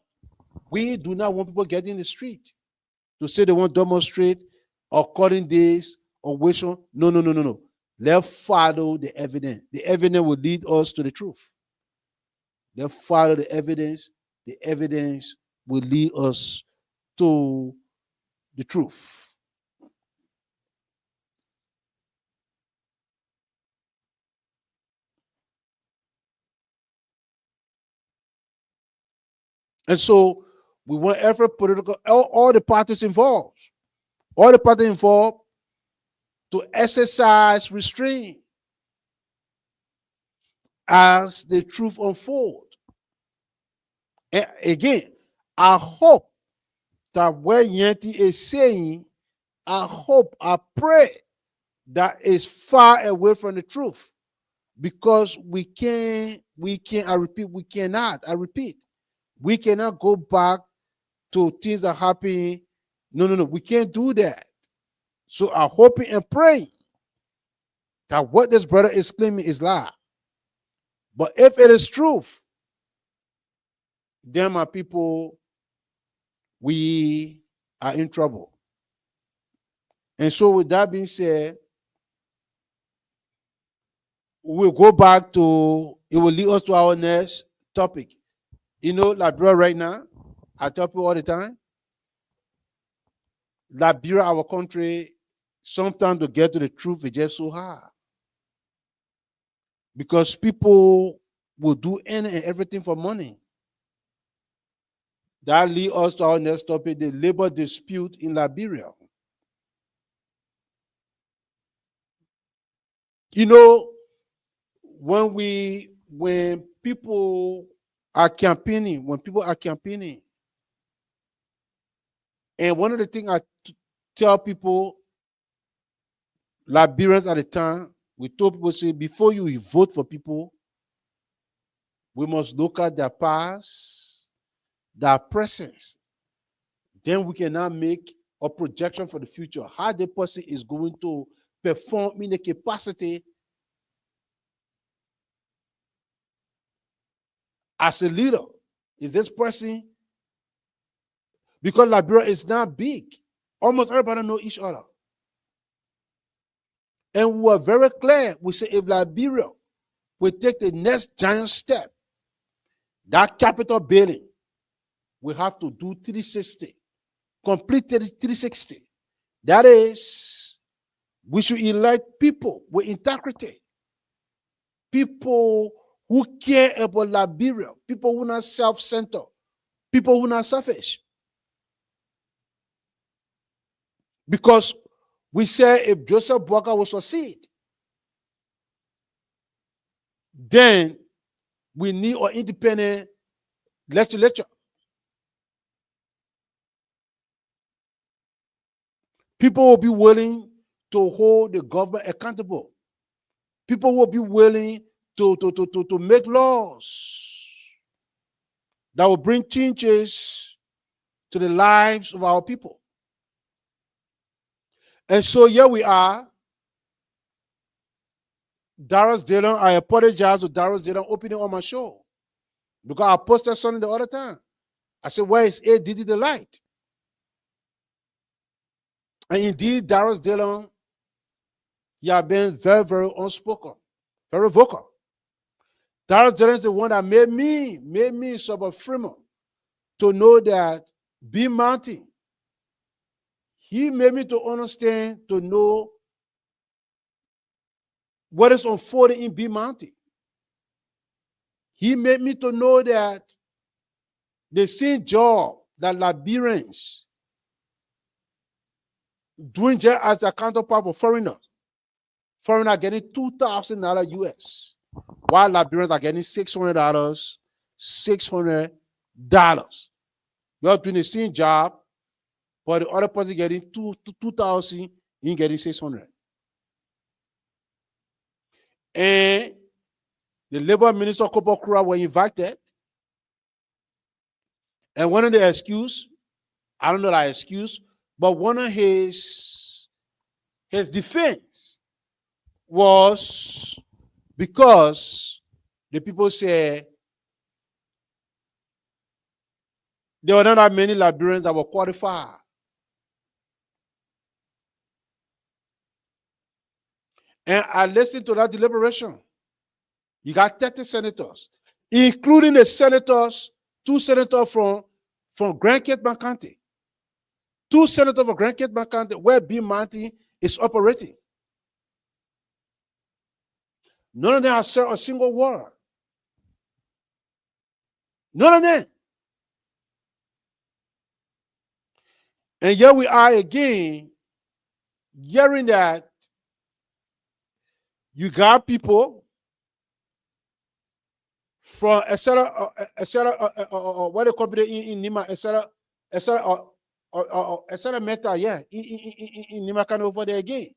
we do not want people getting in the street to say they want to demonstrate according this or which one. No. Let's follow the evidence. The evidence will lead us to the truth. Let's follow the evidence. The evidence will lead us to the truth. And so we want every political, all the parties involved, to exercise restraint as the truth unfolds. And again, I hope that what Yanti is saying, I pray that is far away from the truth. Because we cannot go back to things that happen. No, we can't do that. So I'm hoping and praying that what this brother is claiming is lie. But if it is truth, then my people, we are in trouble. And so with that being said, we'll go back to, it will lead us to our next topic. You know, Liberia right now, I tell people all the time, Liberia, our country, sometimes to get to the truth is just so hard. Because people will do any and everything for money. That leads us to our next topic, the labor dispute in Liberia. You know, when people are campaigning, and one of the things I tell people, Liberians at the time, we told people, say, before you vote for people, we must look at their past, their presence. Then we can now make a projection for the future, how the person is going to perform in the capacity as a leader. If this person, because Liberia is not big, almost everybody know each other. And we were very clear. We say if Liberia will take the next giant step, that capital building, we have to do 360, complete 360. That is, we should elect people with integrity, people who care about Liberia, people who are not self-centered, people who are not selfish. Because we say if Joseph Boakai will succeed, then we need an independent legislature. People will be willing to hold the government accountable. People will be willing to make laws that will bring changes to the lives of our people. And so here we are. Darius Dillon, I apologize to Darius Dillon opening on my show. Because I posted something the other time. I said, where is ADD the light? And indeed, Darius Dillon, he has been very, very unspoken, very vocal. Darius Dillon is the one that made me SUBOR Freeman to know that B Mountain, He made me to understand, to know what is unfolding in B Mountain. He made me to know that the same job that Liberians doing just as their counterpart for foreigners. Foreigners are getting $2,000 US, while Liberians are getting $600. $600. You're doing the same job, but the other person getting 2,000, you getting 600. And the labor minister, Kopo Kura, were invited. And one of the excuse, I don't know that excuse, but one of his defense was because the people say there were not that many Liberians that were qualified. And I listened to that deliberation. You got 30 senators, including the senators, 2 senators from Grand Cape County. 2 senators from Grand Cape County, where B Mountain is operating. None of them have said a single word. None of them. And here we are again, hearing that you got people from what they call it in Nima, Meta, yeah, in Nima kind over there again.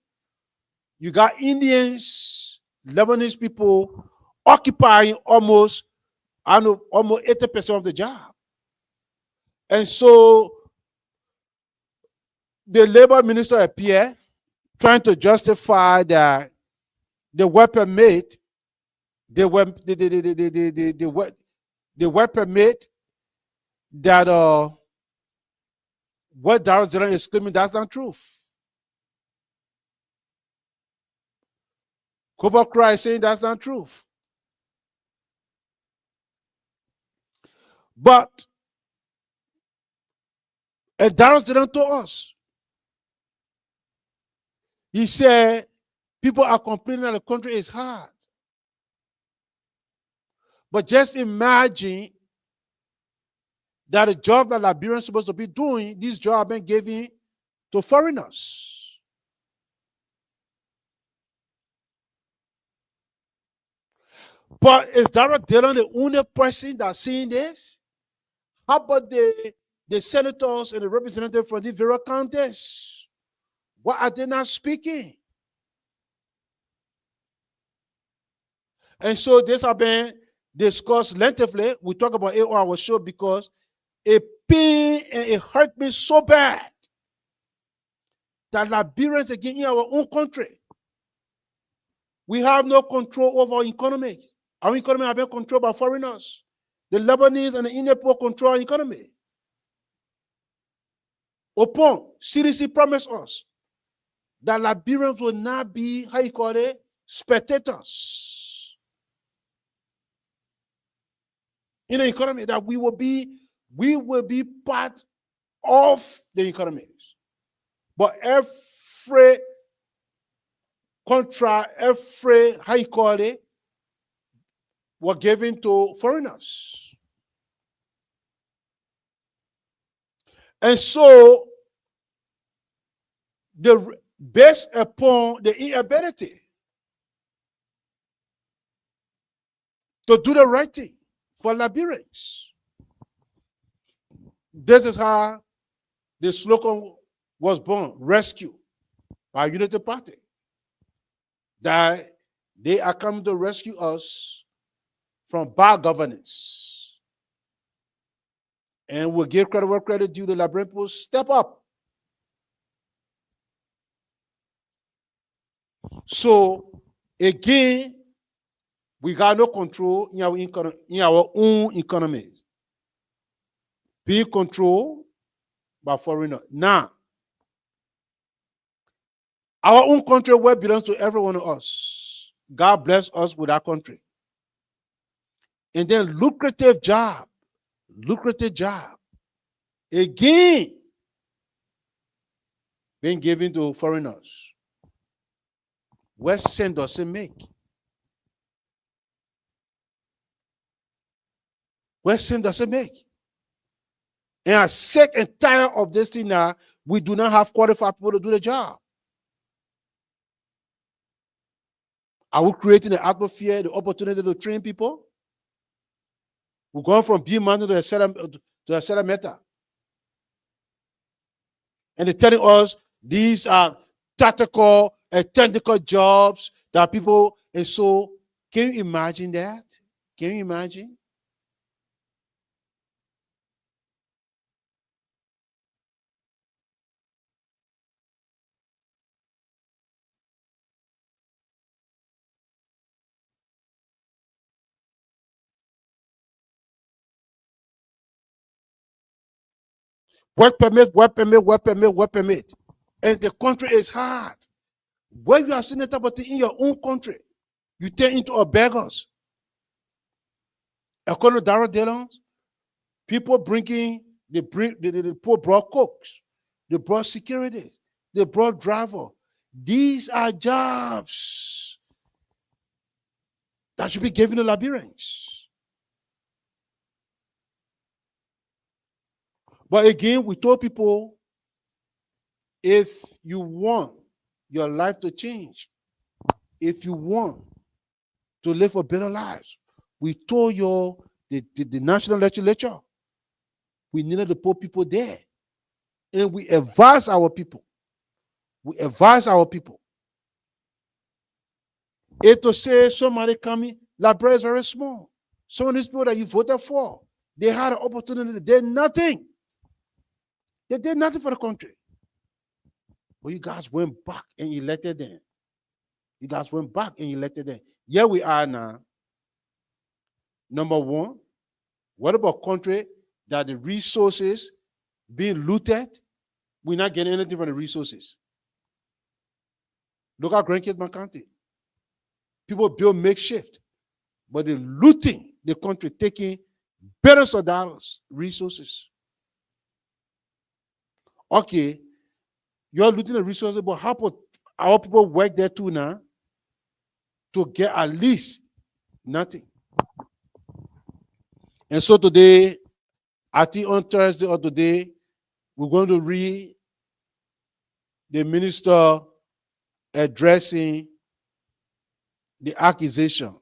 You got Indians, Lebanese people occupying almost 80% of the job. And so the labor minister appeared trying to justify that the work permit, the work permit that what Darrell Zeland is claiming, that's not truth. Kobo Cry is saying that's not truth. But Darrell Zeland told us, he said, people are complaining that the country is hard. But just imagine that the job that Liberians are supposed to be doing, this job been given to foreigners. But is Darrell Dillon the only person that's seeing this? How about the senators and the representatives from the various counties? Why are they not speaking? And so this has been discussed lengthily. We talk about it on our show because it pain and it hurt me so bad that Liberians again in our own country, we have no control over our economy. Our economy has been controlled by foreigners. The Lebanese and the Indian people control our economy. Upon CDC promised us that Liberians will not be, how you call it, spectators in the economy, that we will be part of the economy. But every contract, every, how you call it, were given to foreigners. And so, based upon the inability to do the right thing for Liberians, this is how the slogan was born, rescue by Unity Party. That they are coming to rescue us from bad governance. And we'll give credit where credit due. The Liberian people step up. So, again, we got no control in our own economies. Being controlled by foreigners. Now, our own country, where belongs to every one of us. God bless us with our country. And then lucrative job. Again, being given to foreigners. What sense does it make? What sense does it make? And I'm sick and tired of this thing now. We do not have qualified people to do the job. Are we creating the atmosphere, the opportunity to train people? We're going from being mountain to a settlement. And they're telling us these are tactical and technical jobs that people, and so can you imagine that? Can you imagine? Work permit, work permit, work permit, work permit. And the country is hard. When you are seeing that type of thing in your own country, you turn into a beggars. According to Darrell Dillon, people they brought cooks, they brought security, they brought driver. These are jobs that should be given to Liberians. But again, we told people, if you want your life to change, if you want to live a better lives, we told you the national legislature, we needed to put people there. And we advise our people. We advise our people. If to say somebody coming, Liberia is very small. Some of these people that you voted for, they had an opportunity, they did nothing. They did nothing for the country. But you guys went back and elected them. You guys went back and elected them. Here we are now. Number one, what about country that the resources being looted? We're not getting anything from the resources. Look at Grand Cape County. People build makeshift, but they're looting the country, taking billions of dollars, resources. Okay, you're looting the resources, but how about our people work there too now to get at least nothing? And so today, I think on Thursday or today, we're going to read the minister addressing the accusation.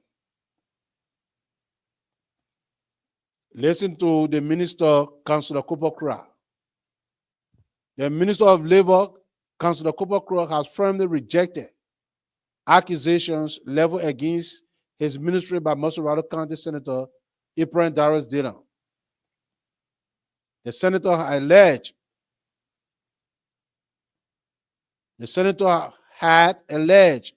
Listen to the minister, Councillor Cooper Kra. The Minister of Labor, Councillor Cooper Kra, has firmly rejected accusations leveled against his ministry by Masorado County Senator Ibrahim Darius Dillon. The senator had alleged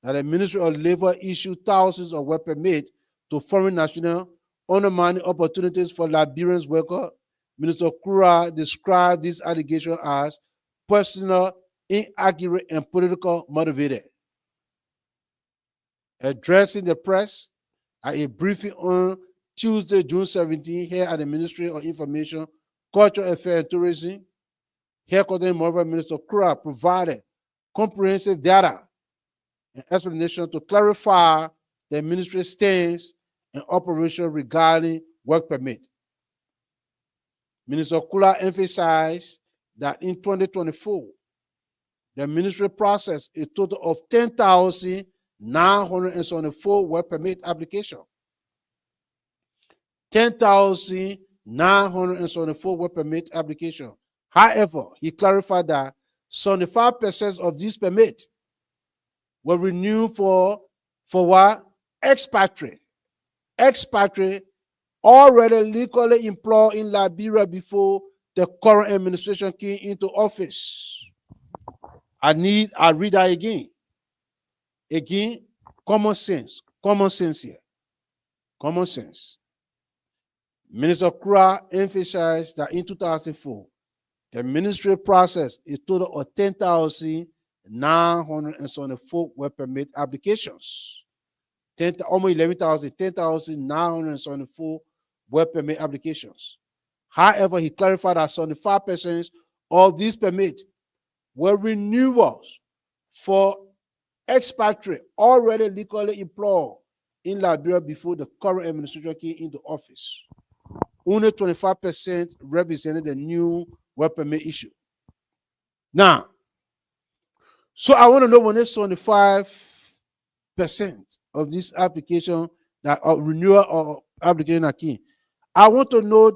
that the Ministry of Labor issued thousands of work permits to foreign nationals, undermining opportunities for Liberian workers. Minister Kura described this allegation as personal, inaccurate, and political motivated. Addressing the press at a briefing on Tuesday, June 17, here at the Ministry of Information, Cultural Affairs and Tourism, headquarters in Monrovia, Minister Kura provided comprehensive data and explanation to clarify the ministry's stance and operation regarding work permit. Minister Kula emphasized that in 2024, the ministry processed a total of 10,974 work permit applications. 10,974 work permit applications. However, he clarified that 75% of these permits were renewed for what? Expatriate. Expatriate already legally employed in Liberia before the current administration came into office. I read that again. Again, common sense here. Common sense. Minister Kura emphasized that in 2004, the ministry processed a total of 10,974 work permit applications. Almost 11,000, 10,974 work permit applications. However, he clarified that 75% of these permits were renewals for expatriates already legally employed in Liberia before the current administration came into office. Only 25% represented the new work permit issue. Now, so I want to know when it's 25% of this application that renewal or application are key. I want to know,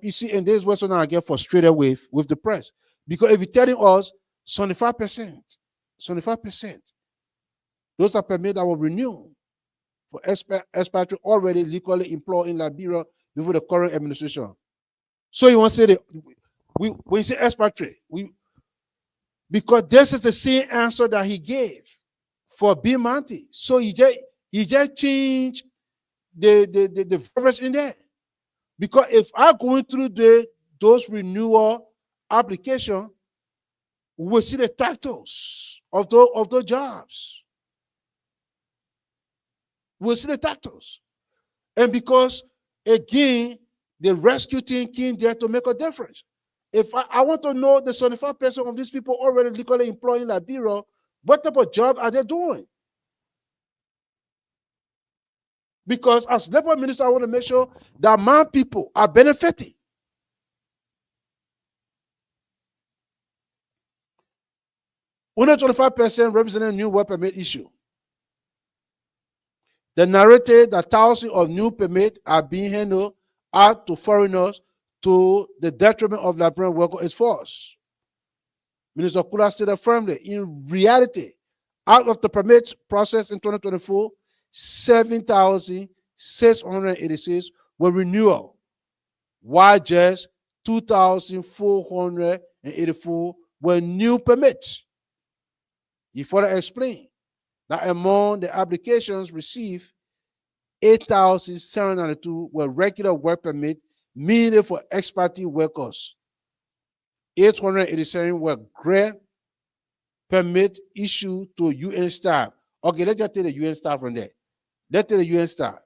you see, and this is what I get frustrated with the press. Because if you're telling us 75%, 75%, those are permits that were renewed for expatriates already legally employed in Liberia before the current administration. So you want to say that when you say expatriate, because this is the same answer that he gave for B Monty. So he just changed the verbiage in there. Because if I'm going through those renewal application, we'll see the titles of those jobs. We'll see the titles. And because, again, the rescue team came there to make a difference. If I want to know the 75% of these people already legally employed in Liberia, what type of job are they doing? Because as labor minister, I want to make sure that my people are benefiting. Only 25% representing new work permit issue. They narrated that thousands of new permits are being handed out to foreigners to the detriment of Liberian workers force. Minister Kula stated firmly, in reality, out of the permits process in 2024, 7,686 were renewal, while just 2,484 were new permits. He further explained that among the applications received, 8,792 were regular work permits, meaning for expatriate workers. 887 were grant permit issued to UN staff. Okay, let's just take the UN staff from there. Let's take the UN staff.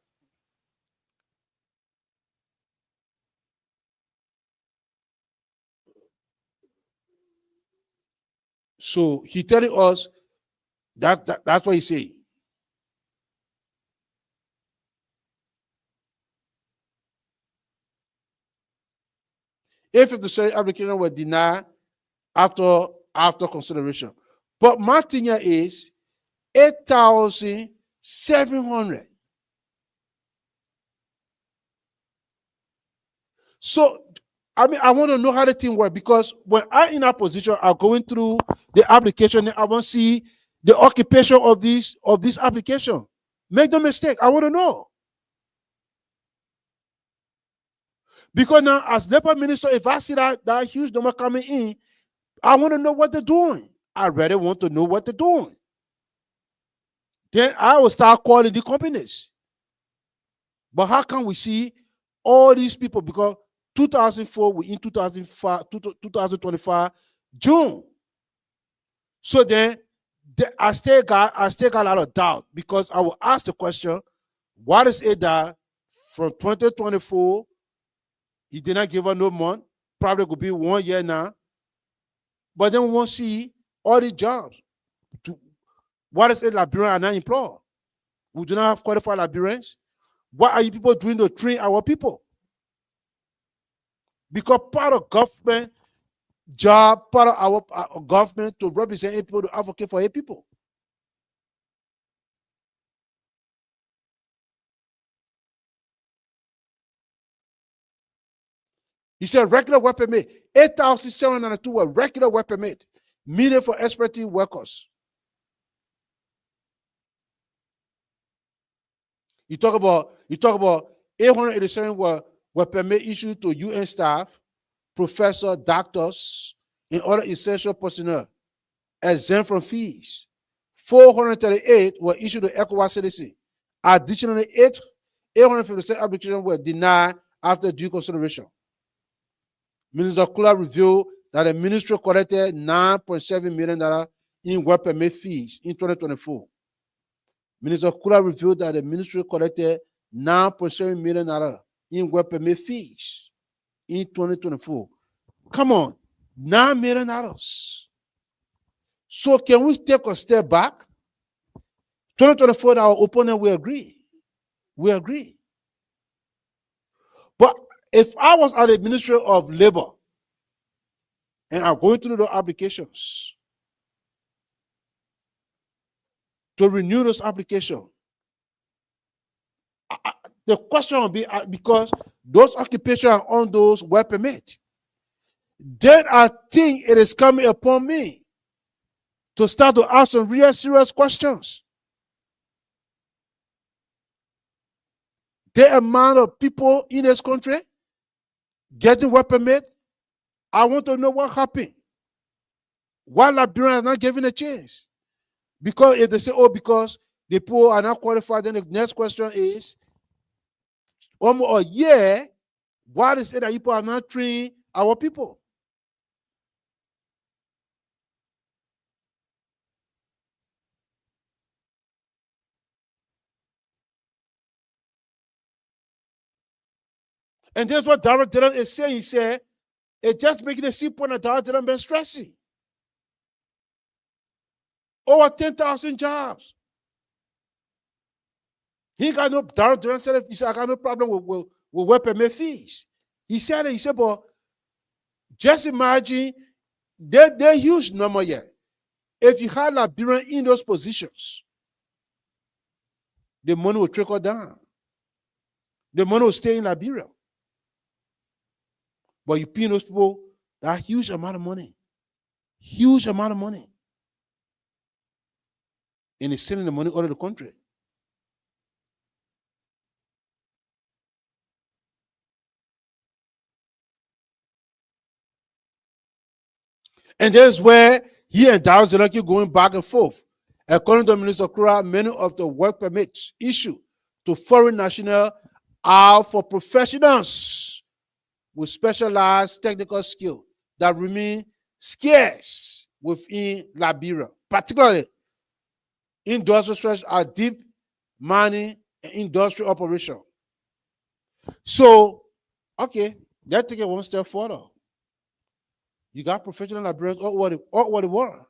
So he telling us that's what he say. If the necessary application were denied after consideration. But my thing here is 8,700. So, I mean, I want to know how the thing works, because when I'm in a position, I'm going through the application, I want to see the occupation of this application. Make no mistake, I want to know. Because now, as labor minister, if I see that huge number coming in, I want to know what they're doing. I really want to know what they're doing. Then I will start calling the companies. But how can we see all these people? Because 2004, we in 2025, June. So then I still got a lot of doubt, because I will ask the question, what is it that from 2024, he did not give her no month, probably could be 1 year now, but then we won't see all the jobs. What is it Liberians are not employed? We do not have qualified Liberians. What are you people doing to train our people? Because part of government job, part of our government to represent people, to advocate for people. He said regular work permit, 8,702 were regular work permit, meaning for expatriate workers. You talk about 887 were permit issued to UN staff, professors, doctors, and other essential personnel, exempt from fees. 438 were issued to ECOWAS citizens. Additionally, 857 applications were denied after due consideration. Minister Kula revealed that the ministry collected $9.7 million in work permit fees in 2024. Minister Kula revealed that the ministry collected $9.7 million in work permit fees in 2024. Come on, $9 million. So can we take a step back? 2024, our opponent will agree. We agree. But if I was at the Ministry of Labor and I'm going through the applications to renew those applications, the question will be because those occupations are on those work permit. Then I think it is coming upon me to start to ask some real serious questions. The amount of people in this country getting work permit, I want to know what happened. Why Liberians are not given a chance? Because if they say, oh, because the people are not qualified, then the next question is, almost a year, why is it that people are not training our people? And that's what Darrell Dillon is saying. He said, it's just making a simple and Darrell Dillon been stressing. Over 10,000 jobs. He got no, Darrell Dillon said, he said, I got no problem with work permit fees. He said it, but just imagine, they're huge number yet. If you had Liberian in those positions, the money will trickle down. The money will stay in Liberia. But you pay those people that huge amount of money. Huge amount of money. And it's sending the money out of the country. And that's where he and Darrell Dillon keep going back and forth. According to Minister Kura, many of the work permits issued to foreign nationals are for professionals with specialized technical skill that remain scarce within Liberia, particularly industrial stretch are deep mining and industrial operation. So, okay, let's take it one step further. You got professional Liberians all over the world.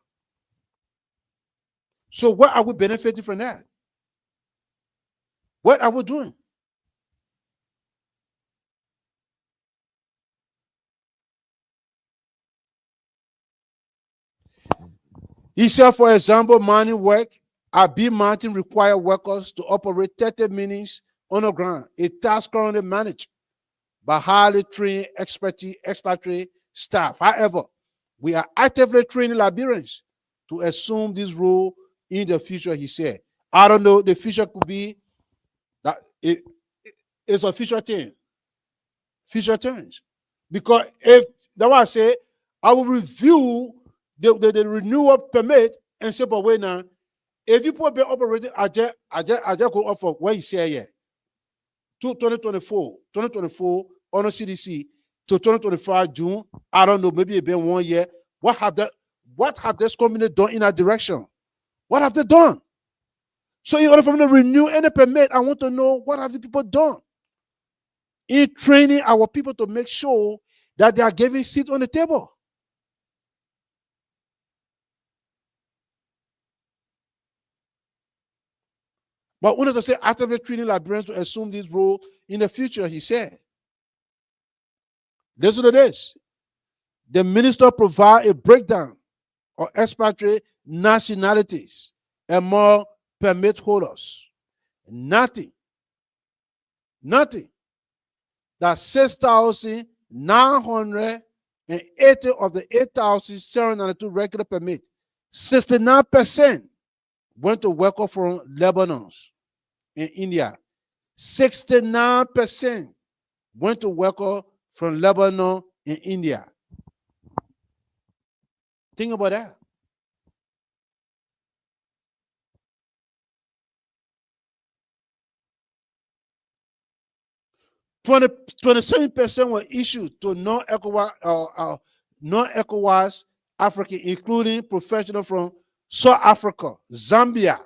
So what are we benefiting from that? What are we doing? He said, for example, mining work at B Mountain require workers to operate 30 minutes on the ground, a task currently managed by highly trained expatriate staff. However, we are actively training Liberians to assume this role in the future, he said. I don't know, the future could be that it's a future thing. Future things. Because if that's why I say I will review the renewal permit and say, but wait now, if you put be operating, I just go off of what you say here. 2024 on CDC to 2025 June, I don't know, maybe it been 1 year. What have this company done in that direction? What have they done? So in order for me to renew any permit, I want to know what have the people done in training our people to make sure that they are giving seats on the table. But when I say actively training Liberians to assume this role in the future, he said, listen to this. The minister provide a breakdown of expatriate nationalities among permit holders. Nothing that 6,980 of the 8,792 regular permit, 69% went to workers from Lebanon in India. 69% went to workers from Lebanon in India. Think about that. 27% were issued to non-ECOWAS African, including professionals from South Africa, Zambia.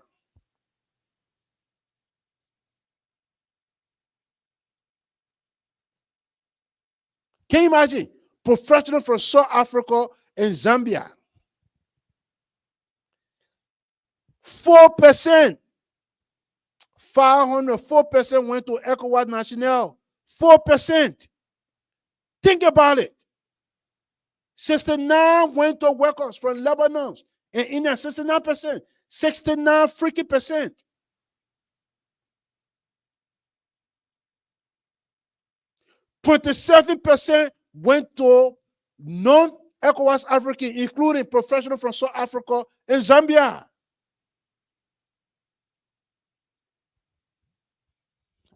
Can you imagine? Professionals from South Africa and Zambia. 4%. 4% went to ECOWAS National. 4%. Think about it. 69 went to workers from Lebanon and India. 69%. 69 freaking percent. 27% went to non-ECOWAS African, including professionals from South Africa and Zambia.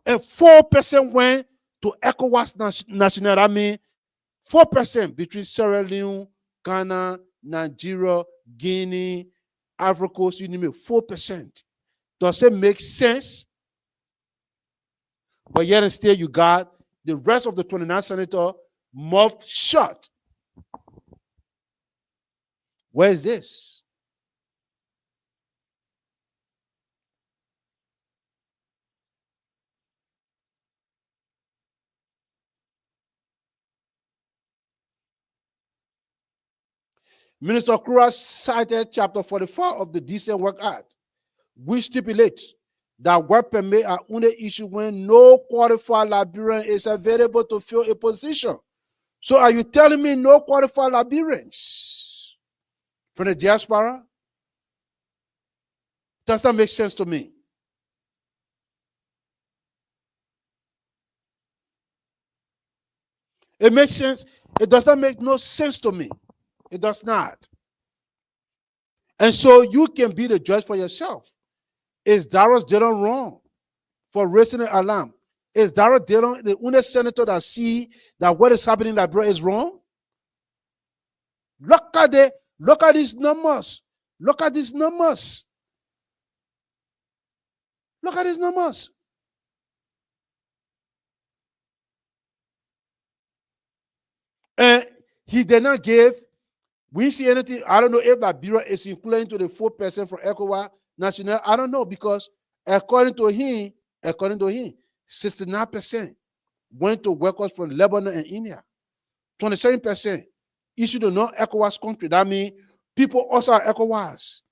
And 4% went to ECOWAS National. I mean, 4% between Sierra Leone, Ghana, Nigeria, Guinea, Ivory Coast, you name it, 4%. Does it make sense? But yet and still, you got the rest of the 29 senators mouth shut. Where is this? Minister Kura cited Chapter 45 of the Decent Work Act, which stipulates that work permit are only issued when no qualified Liberian is available to fill a position. So are you telling me no qualified Liberians from the diaspora? Does that make sense to me? It makes sense. It does not make no sense to me. It does not. And so you can be the judge for yourself. Is Darius Dillon wrong for raising an alarm? Is Darius Dillon the only senator that see that what is happening in Liberia is wrong? Look at these numbers. Look at these numbers. Look at these numbers. And he did not give. We see anything. I don't know if Liberia is included into the 4% for ECOWAS National. I don't know, because according to him, 69% went to workers from Lebanon and India. 27% issued to non-ECOWAS country. That means people outside ECOWAS.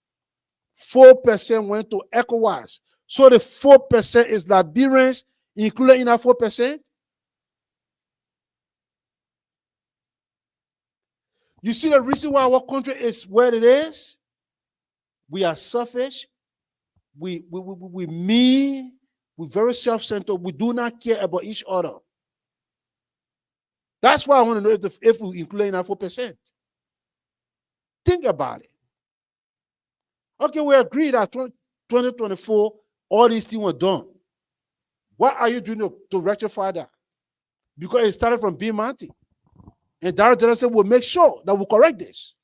4% went to ECOWAS. So the 4% is Liberians included in that 4%. You see the reason why our country is where it is? We are selfish. We mean. We're very self-centered. We do not care about each other. That's why I want to know if we include in that 4%. Think about it. Okay, we agree that 2024, all these things were done. What are you doing to rectify that? Because it started from being Monty. And Darius said, we'll make sure that we'll correct this.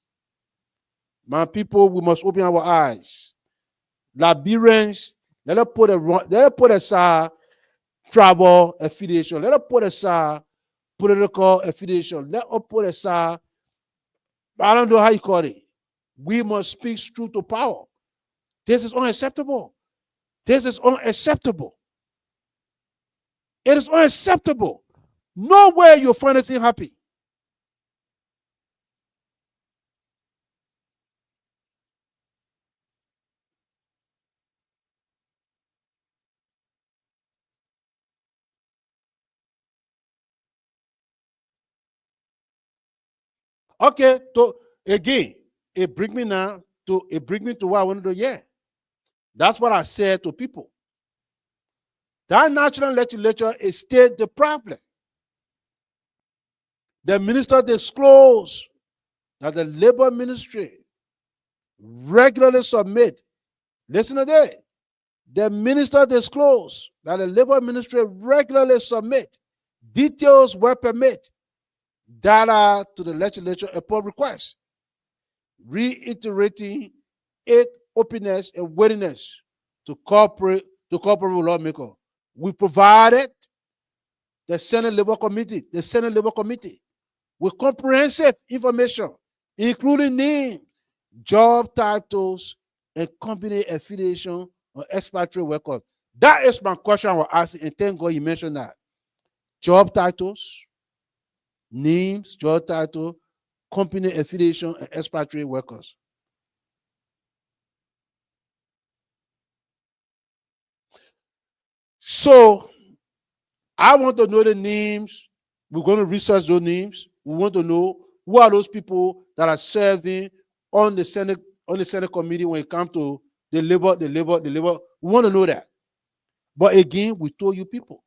My people, we must open our eyes. Liberians, let us put aside tribal affiliation. Let us put aside political affiliation. Let us put aside, I don't know how you call it. We must speak truth to power. This is unacceptable. This is unacceptable. It is unacceptable. Nowhere you'll find us happy. Okay, so again, it brings me to what I want to do. Yeah, that's what I said to people. That national legislature is still the problem. The minister disclosed that the labor ministry regularly submit. Listen to that. The minister disclosed that the labor ministry regularly submit details work permit data to the legislature upon request, reiterating its openness and willingness to cooperate with lawmakers. We provided the Senate Labor Committee with comprehensive information, including name, job titles, and company affiliation on expatriate workers. That is my question I was asking, and thank God you mentioned that. Job titles, names, job title, company affiliation, and expatriate workers. So I want to know the names. We're going to research those names. We want to know who are those people that are serving on the Senate committee when it comes to the labor. We want to know that. But again, we told you people,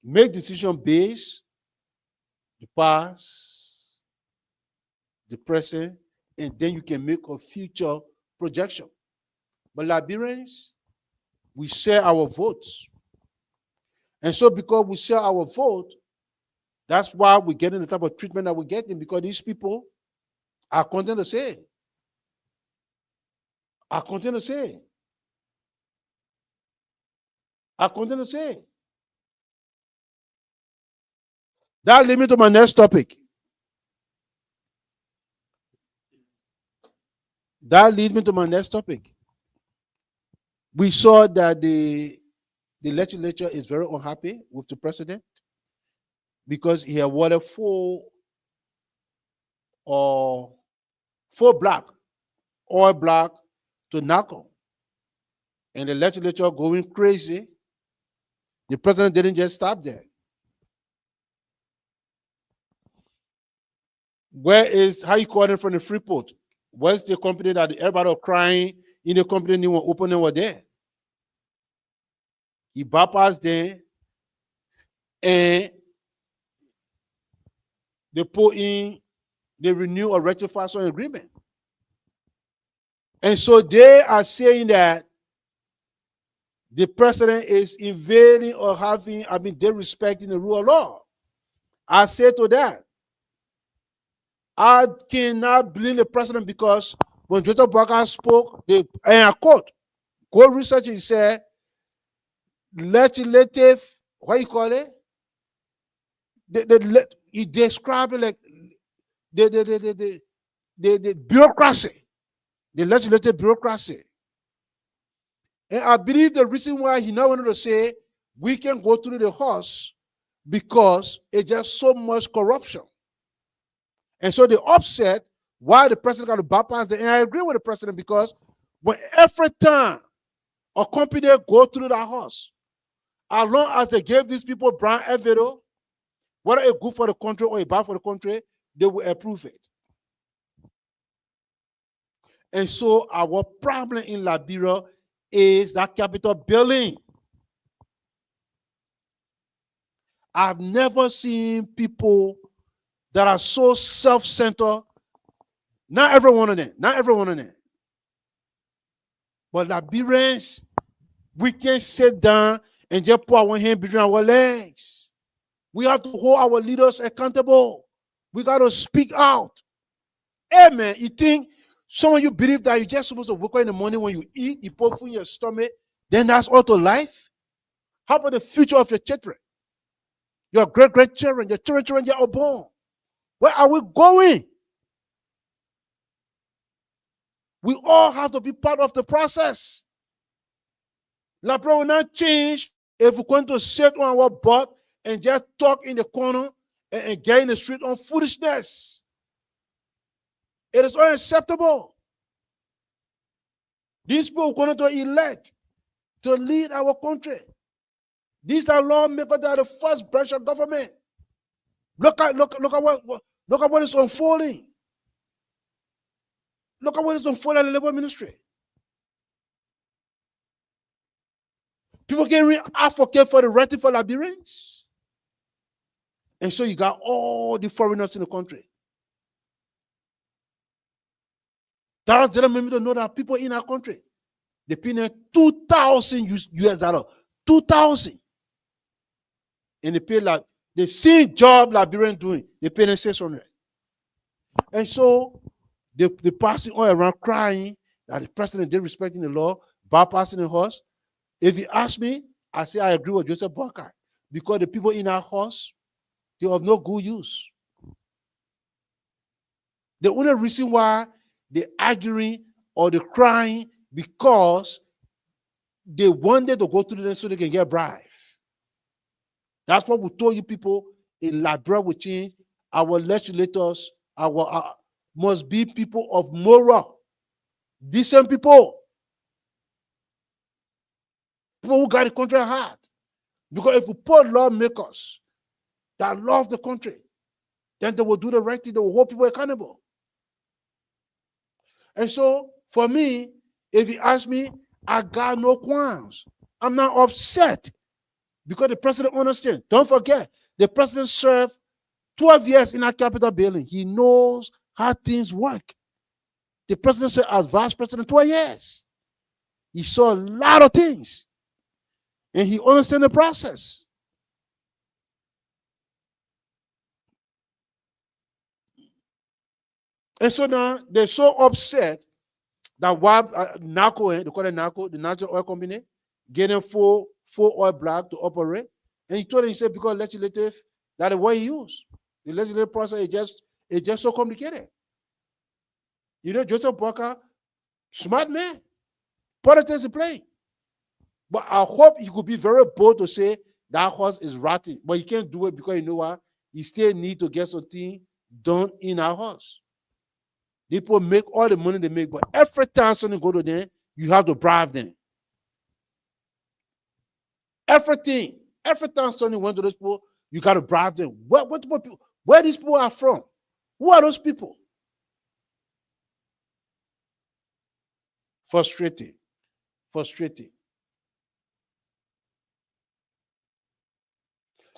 make decision based the past, the present, and then you can make a future projection. But Liberians, we share our votes. And so because we share our vote, that's why we're getting the type of treatment that we're getting, because these people are content to say, are content to say, are content to say. That leads me to my next topic. That leads me to my next topic. We saw that the legislature is very unhappy with the president because he awarded four black, oil black to NACO. And the legislature going crazy. The president didn't just stop there. Where is, how you call it from the Freeport? Where's the company that everybody was crying in the company they were opening were there? He bypassed them and they put in, they renew a rectification agreement. And so they are saying that the president is invading or having, disrespecting the rule of law. I say to that, I cannot blame the president because when Jota Barker spoke, and I quote, go research, he said, legislative, what you call it? He described it like the bureaucracy, the legislative bureaucracy. And I believe the reason why he now wanted to say we can go through the horse because it's just so much corruption. And so they upset why the president got to bypass the, and I agree with the president because when every time a company go through that horse, as long as they gave these people brown evidence, whether it's good for the country or it's bad for the country, they will approve it. And so our problem in Liberia is that Capitol building. I've never seen people that are so self-centered. Not everyone of them. But Liberians, we can't sit down and just put our hand between our legs. We have to hold our leaders accountable. We got to speak out. Hey, man, you think some of you believe that you're just supposed to wake up in the morning when you eat, you put food in your stomach, then that's all to life? How about the future of your children? Your great-grandchildren, your children that are born. Where are we going? We all have to be part of the process. Liberia will not change if we're going to sit on our butt and just talk in the corner and get in the street on foolishness. It is unacceptable. These people are going to elect to lead our country. These are lawmakers that are the first branch of government. Look at what is unfolding. Look at what is unfolding in the labor ministry. People can really advocate for the right for Liberians. And so you got all the foreigners in the country. That doesn't mean to know that people in our country, they pay $2,000 US, 2,000. And they pay like the same job Liberian doing, they pay them 600. And so they passing all around crying that the president did respecting the law, bypassing the horse. If you ask me, I say I agree with Joseph Barker because the people in our horse, they have no good use. The only reason why they're arguing or they're crying because they wanted to go through them so they can get bribe. That's what we told you people in Liberia will change. Our legislators, our must be people of moral, decent people. People who got the country at heart. Because if we put lawmakers that love the country, then they will do the right thing. They will hold people accountable. And so, for me, if you ask me, I got no qualms. I'm not upset because the president understands. Don't forget, the president served 12 years in our Capitol building. He knows how things work. The president served as vice president 12 years. He saw a lot of things, and he understands the process. And so now they're so upset that why NACO, they call it NACO, the National Oil Company, getting full oil block to operate. And he told him, he said, because legislative, that is what he used. The legislative process is just so complicated. You know, Joseph Walker, smart man, politics to play. But I hope he could be very bold to say that horse is rotten. But he can't do it because you know what? He still need to get something done in our house. People make all the money they make, but every time something go to them, you have to bribe them. Everything. Every time something went to those people, you got to bribe them. Where these people are from? Who are those people? Frustrating.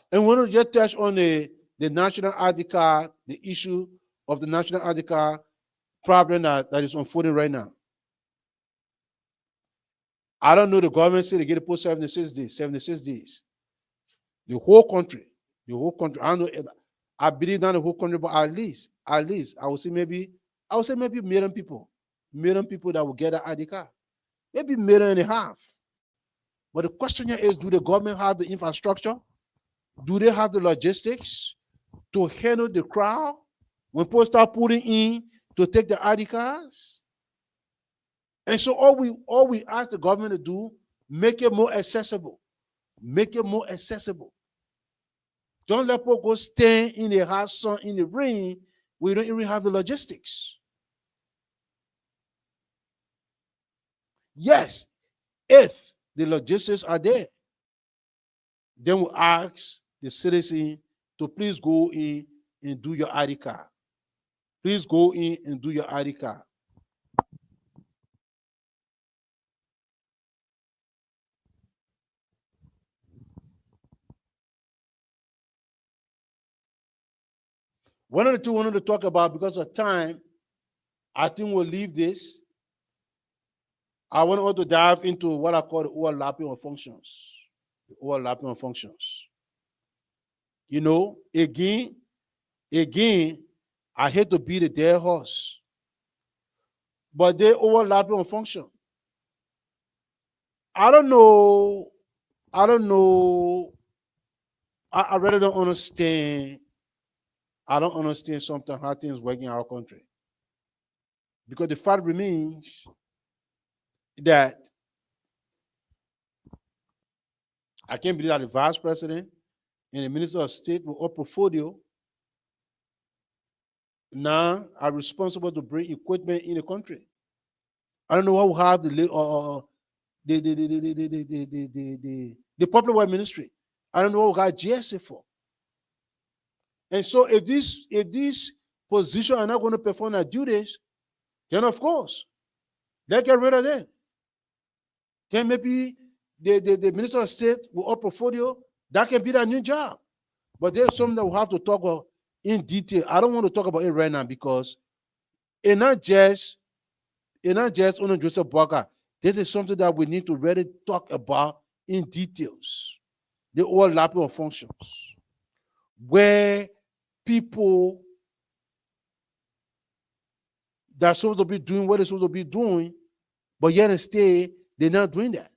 And we want to just touch on the national ID card, the issue of the national ID card problem that is unfolding right now. I don't know, the government said they get it for 76 days. The whole country. I don't know, I believe not the whole country, but at least, I would say maybe million people that will get an ID card. Maybe 1.5 million. But the question here is, do the government have the infrastructure? Do they have the logistics to handle the crowd when people start putting in to take the ID cards? And so all we ask the government to do, make it more accessible. Don't let people go stand in the hot sun, in the rain, we don't even have the logistics. Yes, if the logistics are there, then we ask the citizen to please go in and do your ID card. Please go in and do your ID card. One of the two I wanted to talk about, because of time, I think we'll leave this. I want to dive into what I call the overlapping of functions. The overlapping of functions. You know, again, I hate to beat a dead horse, but they overlapping on function. I don't know. I really don't understand. I don't understand sometimes how things work in our country. Because the fact remains that I can't believe that the vice president and the minister of state with a portfolio now are responsible to bring equipment in the country. I don't know how we have the public work ministry. I don't know what we got GSA for. And so if these positions are not going to perform their duties, then of course, they get rid of them. Then maybe the minister of state with a portfolio, that can be their new job. But there's something that we'll have to talk about in detail. I don't want to talk about it right now because it's not just only Joseph Walker. This is something that we need to really talk about in details. The overlapping of functions, where people that are supposed to be doing what they're supposed to be doing, but yet instead they're not doing that.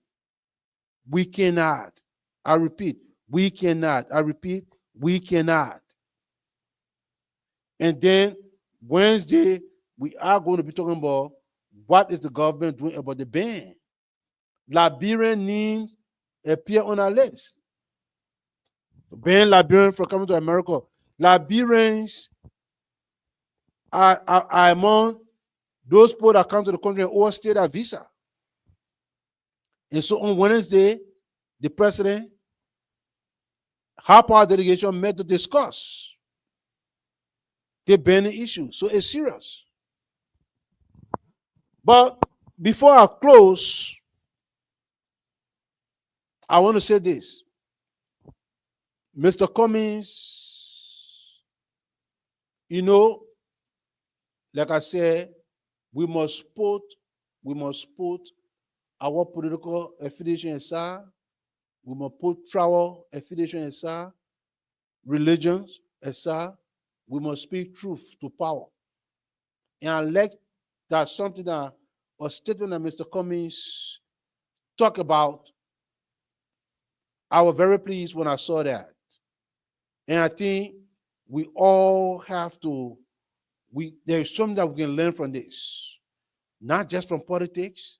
We cannot. I repeat, we cannot. I repeat, we cannot. And then Wednesday, we are going to be talking about what is the government doing about the ban. Liberian names appear on our list. Ban Liberian from coming to America. Liberians are among those people that come to the country and overstay their visa. And so on Wednesday, the president, our delegation met to discuss the burning issue. So it's serious. But before I close, I want to say this. Mr. Cummings, you know, like I said, we must put our political affiliation aside. We must put tribal affiliation aside, religions aside. We must speak truth to power. And I like that something that a statement that Mr. Cummings talked about. I was very pleased when I saw that. And I think we all have to, there's something that we can learn from this. Not just from politics,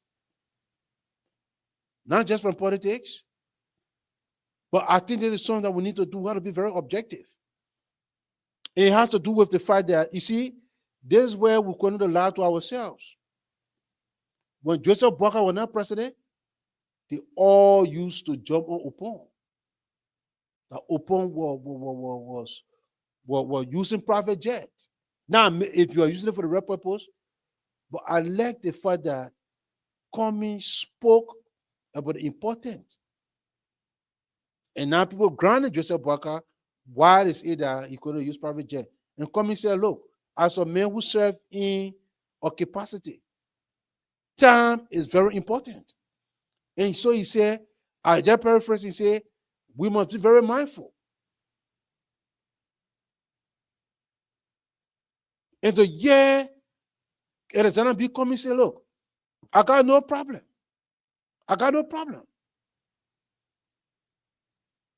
but I think this is something that we need to do. We have to be very objective. And it has to do with the fact that, you see, this is where we're going to lie to ourselves. When Joseph Boakai was not president, they all used to jump on Upon. That Upon was using private jet. Now, if you are using it for the right purpose, but I like the fact that Cummings spoke about the important. And now people granted Joseph Boakai why they say that he couldn't use private jet. And Cummings said, look, as a man who served in a capacity, time is very important. And so he said, I just paraphrase, he said, we must be very mindful. And the year Alexander B. Cummings said, look, I got no problem.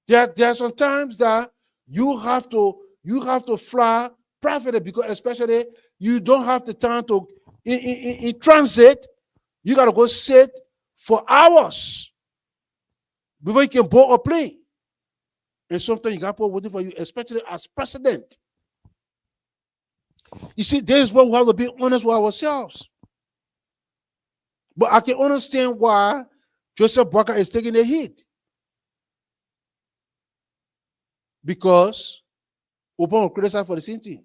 There are some times that you have to fly privately because especially you don't have the time to in transit. You got to go sit for hours before you can board a plane. And sometimes you got people waiting for you, especially as president. You see, this is where we have to be honest with ourselves. But I can understand why Joseph Boakai is taking the hit. Because Obama was criticized for the same thing.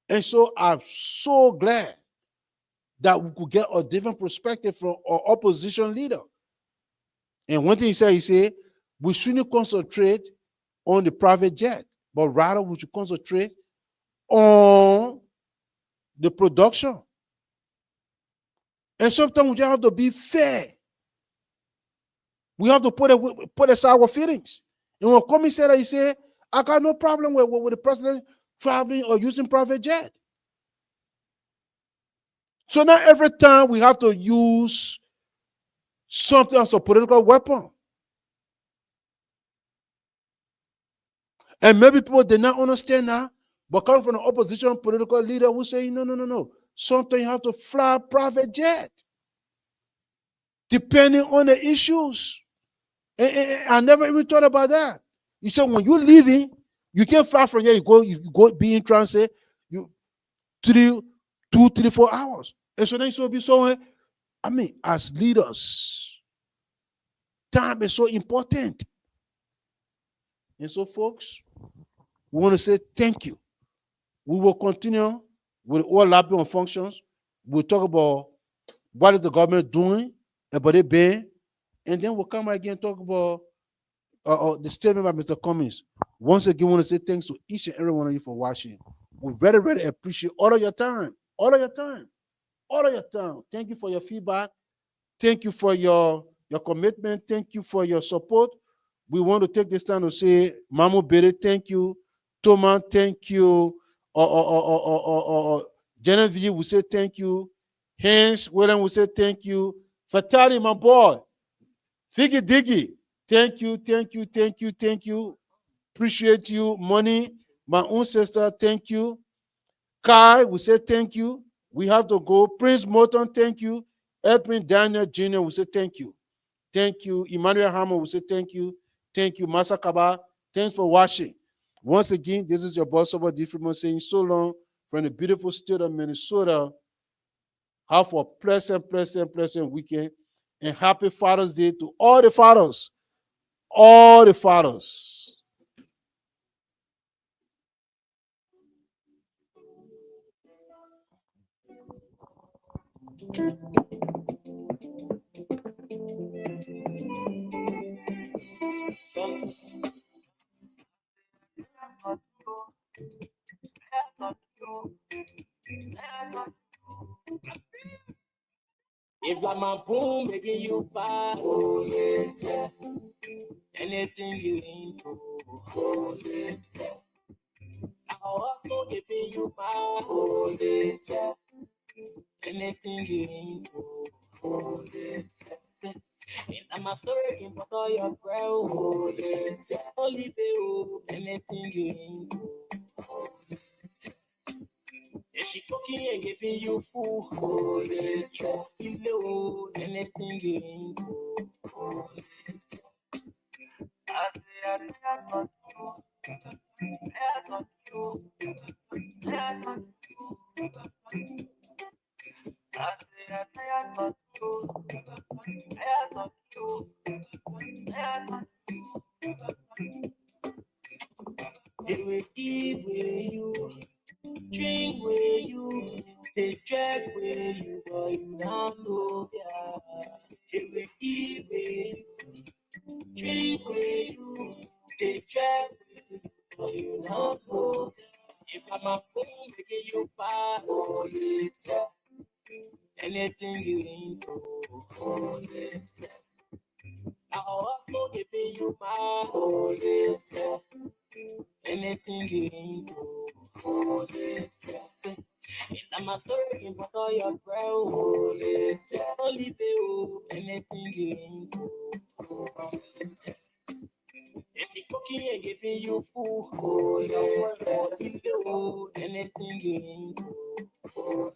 And so I'm so glad that we could get a different perspective from our opposition leader. And one thing he said, we shouldn't concentrate on the private jet, but rather we should concentrate on the production. And sometimes we just have to be fair. We have to put aside our feelings. And when Cummings said that, he said, I got no problem with the president traveling or using private jet. So not every time we have to use something as a political weapon. And maybe people did not understand that, but coming from an opposition political leader who say, no. Sometimes you have to fly private jet. Depending on the issues. And I never even thought about that. You said when you're leaving, you can't fly from here, you go be in transit, 2, 3, 4 hours. And so then it should be so, as leaders, time is so important. And so, folks, we want to say thank you. We will continue with overlapping on functions. We'll talk about what is the government doing about it being, and then we'll come again and talk about the statement by Mr. Cummings. Once again, I want to say thanks to each and every one of you for watching. We very appreciate all of your time. Thank you for your feedback. Thank you for your commitment. Thank you for your support. We want to take this time to say, Mamu Bere, thank you. Thomas, thank you. Genevieve, we say thank you. Hans, William, we say thank you. Fatali, my boy. Figgy Diggy, thank you. Appreciate you. Money, my own sister, thank you. Kai, we say thank you. We have to go. Prince Morton, thank you. Edwin Daniel Jr., we say thank you. Thank you. Emmanuel Hammer, we say thank you. Thank you. Masakaba, thanks for watching. Once again, this is your boss, SUBOR Freeman, saying so long from the beautiful state of Minnesota. Have a pleasant weekend. And happy Father's Day to all the fathers. all the fathers. If like my boom, making you fire, oh yeah. Anything you into, oh yeah. I also giving you fire, oh yeah. Anything you into, oh yeah. And I'm a story in for your bro, oh yeah. Only you, anything you into. If she cooking and giving you food, oh yeah. You know, anything you into. It will eat with you, drink with you, they drag with you, but you don't know, yeah. It will eat with you, drink with you, they drag with you, but you don't know. If I'm a fool, making you buy, oh yeah. Anything you into, oh yeah. I'll also giving you my, oh yeah. Anything you into, oh yeah. I'm a story for all your bro, oh yeah. Only you, anything you into, oh yeah. If the cooking and giving you food, oh yeah. You, anything you into, oh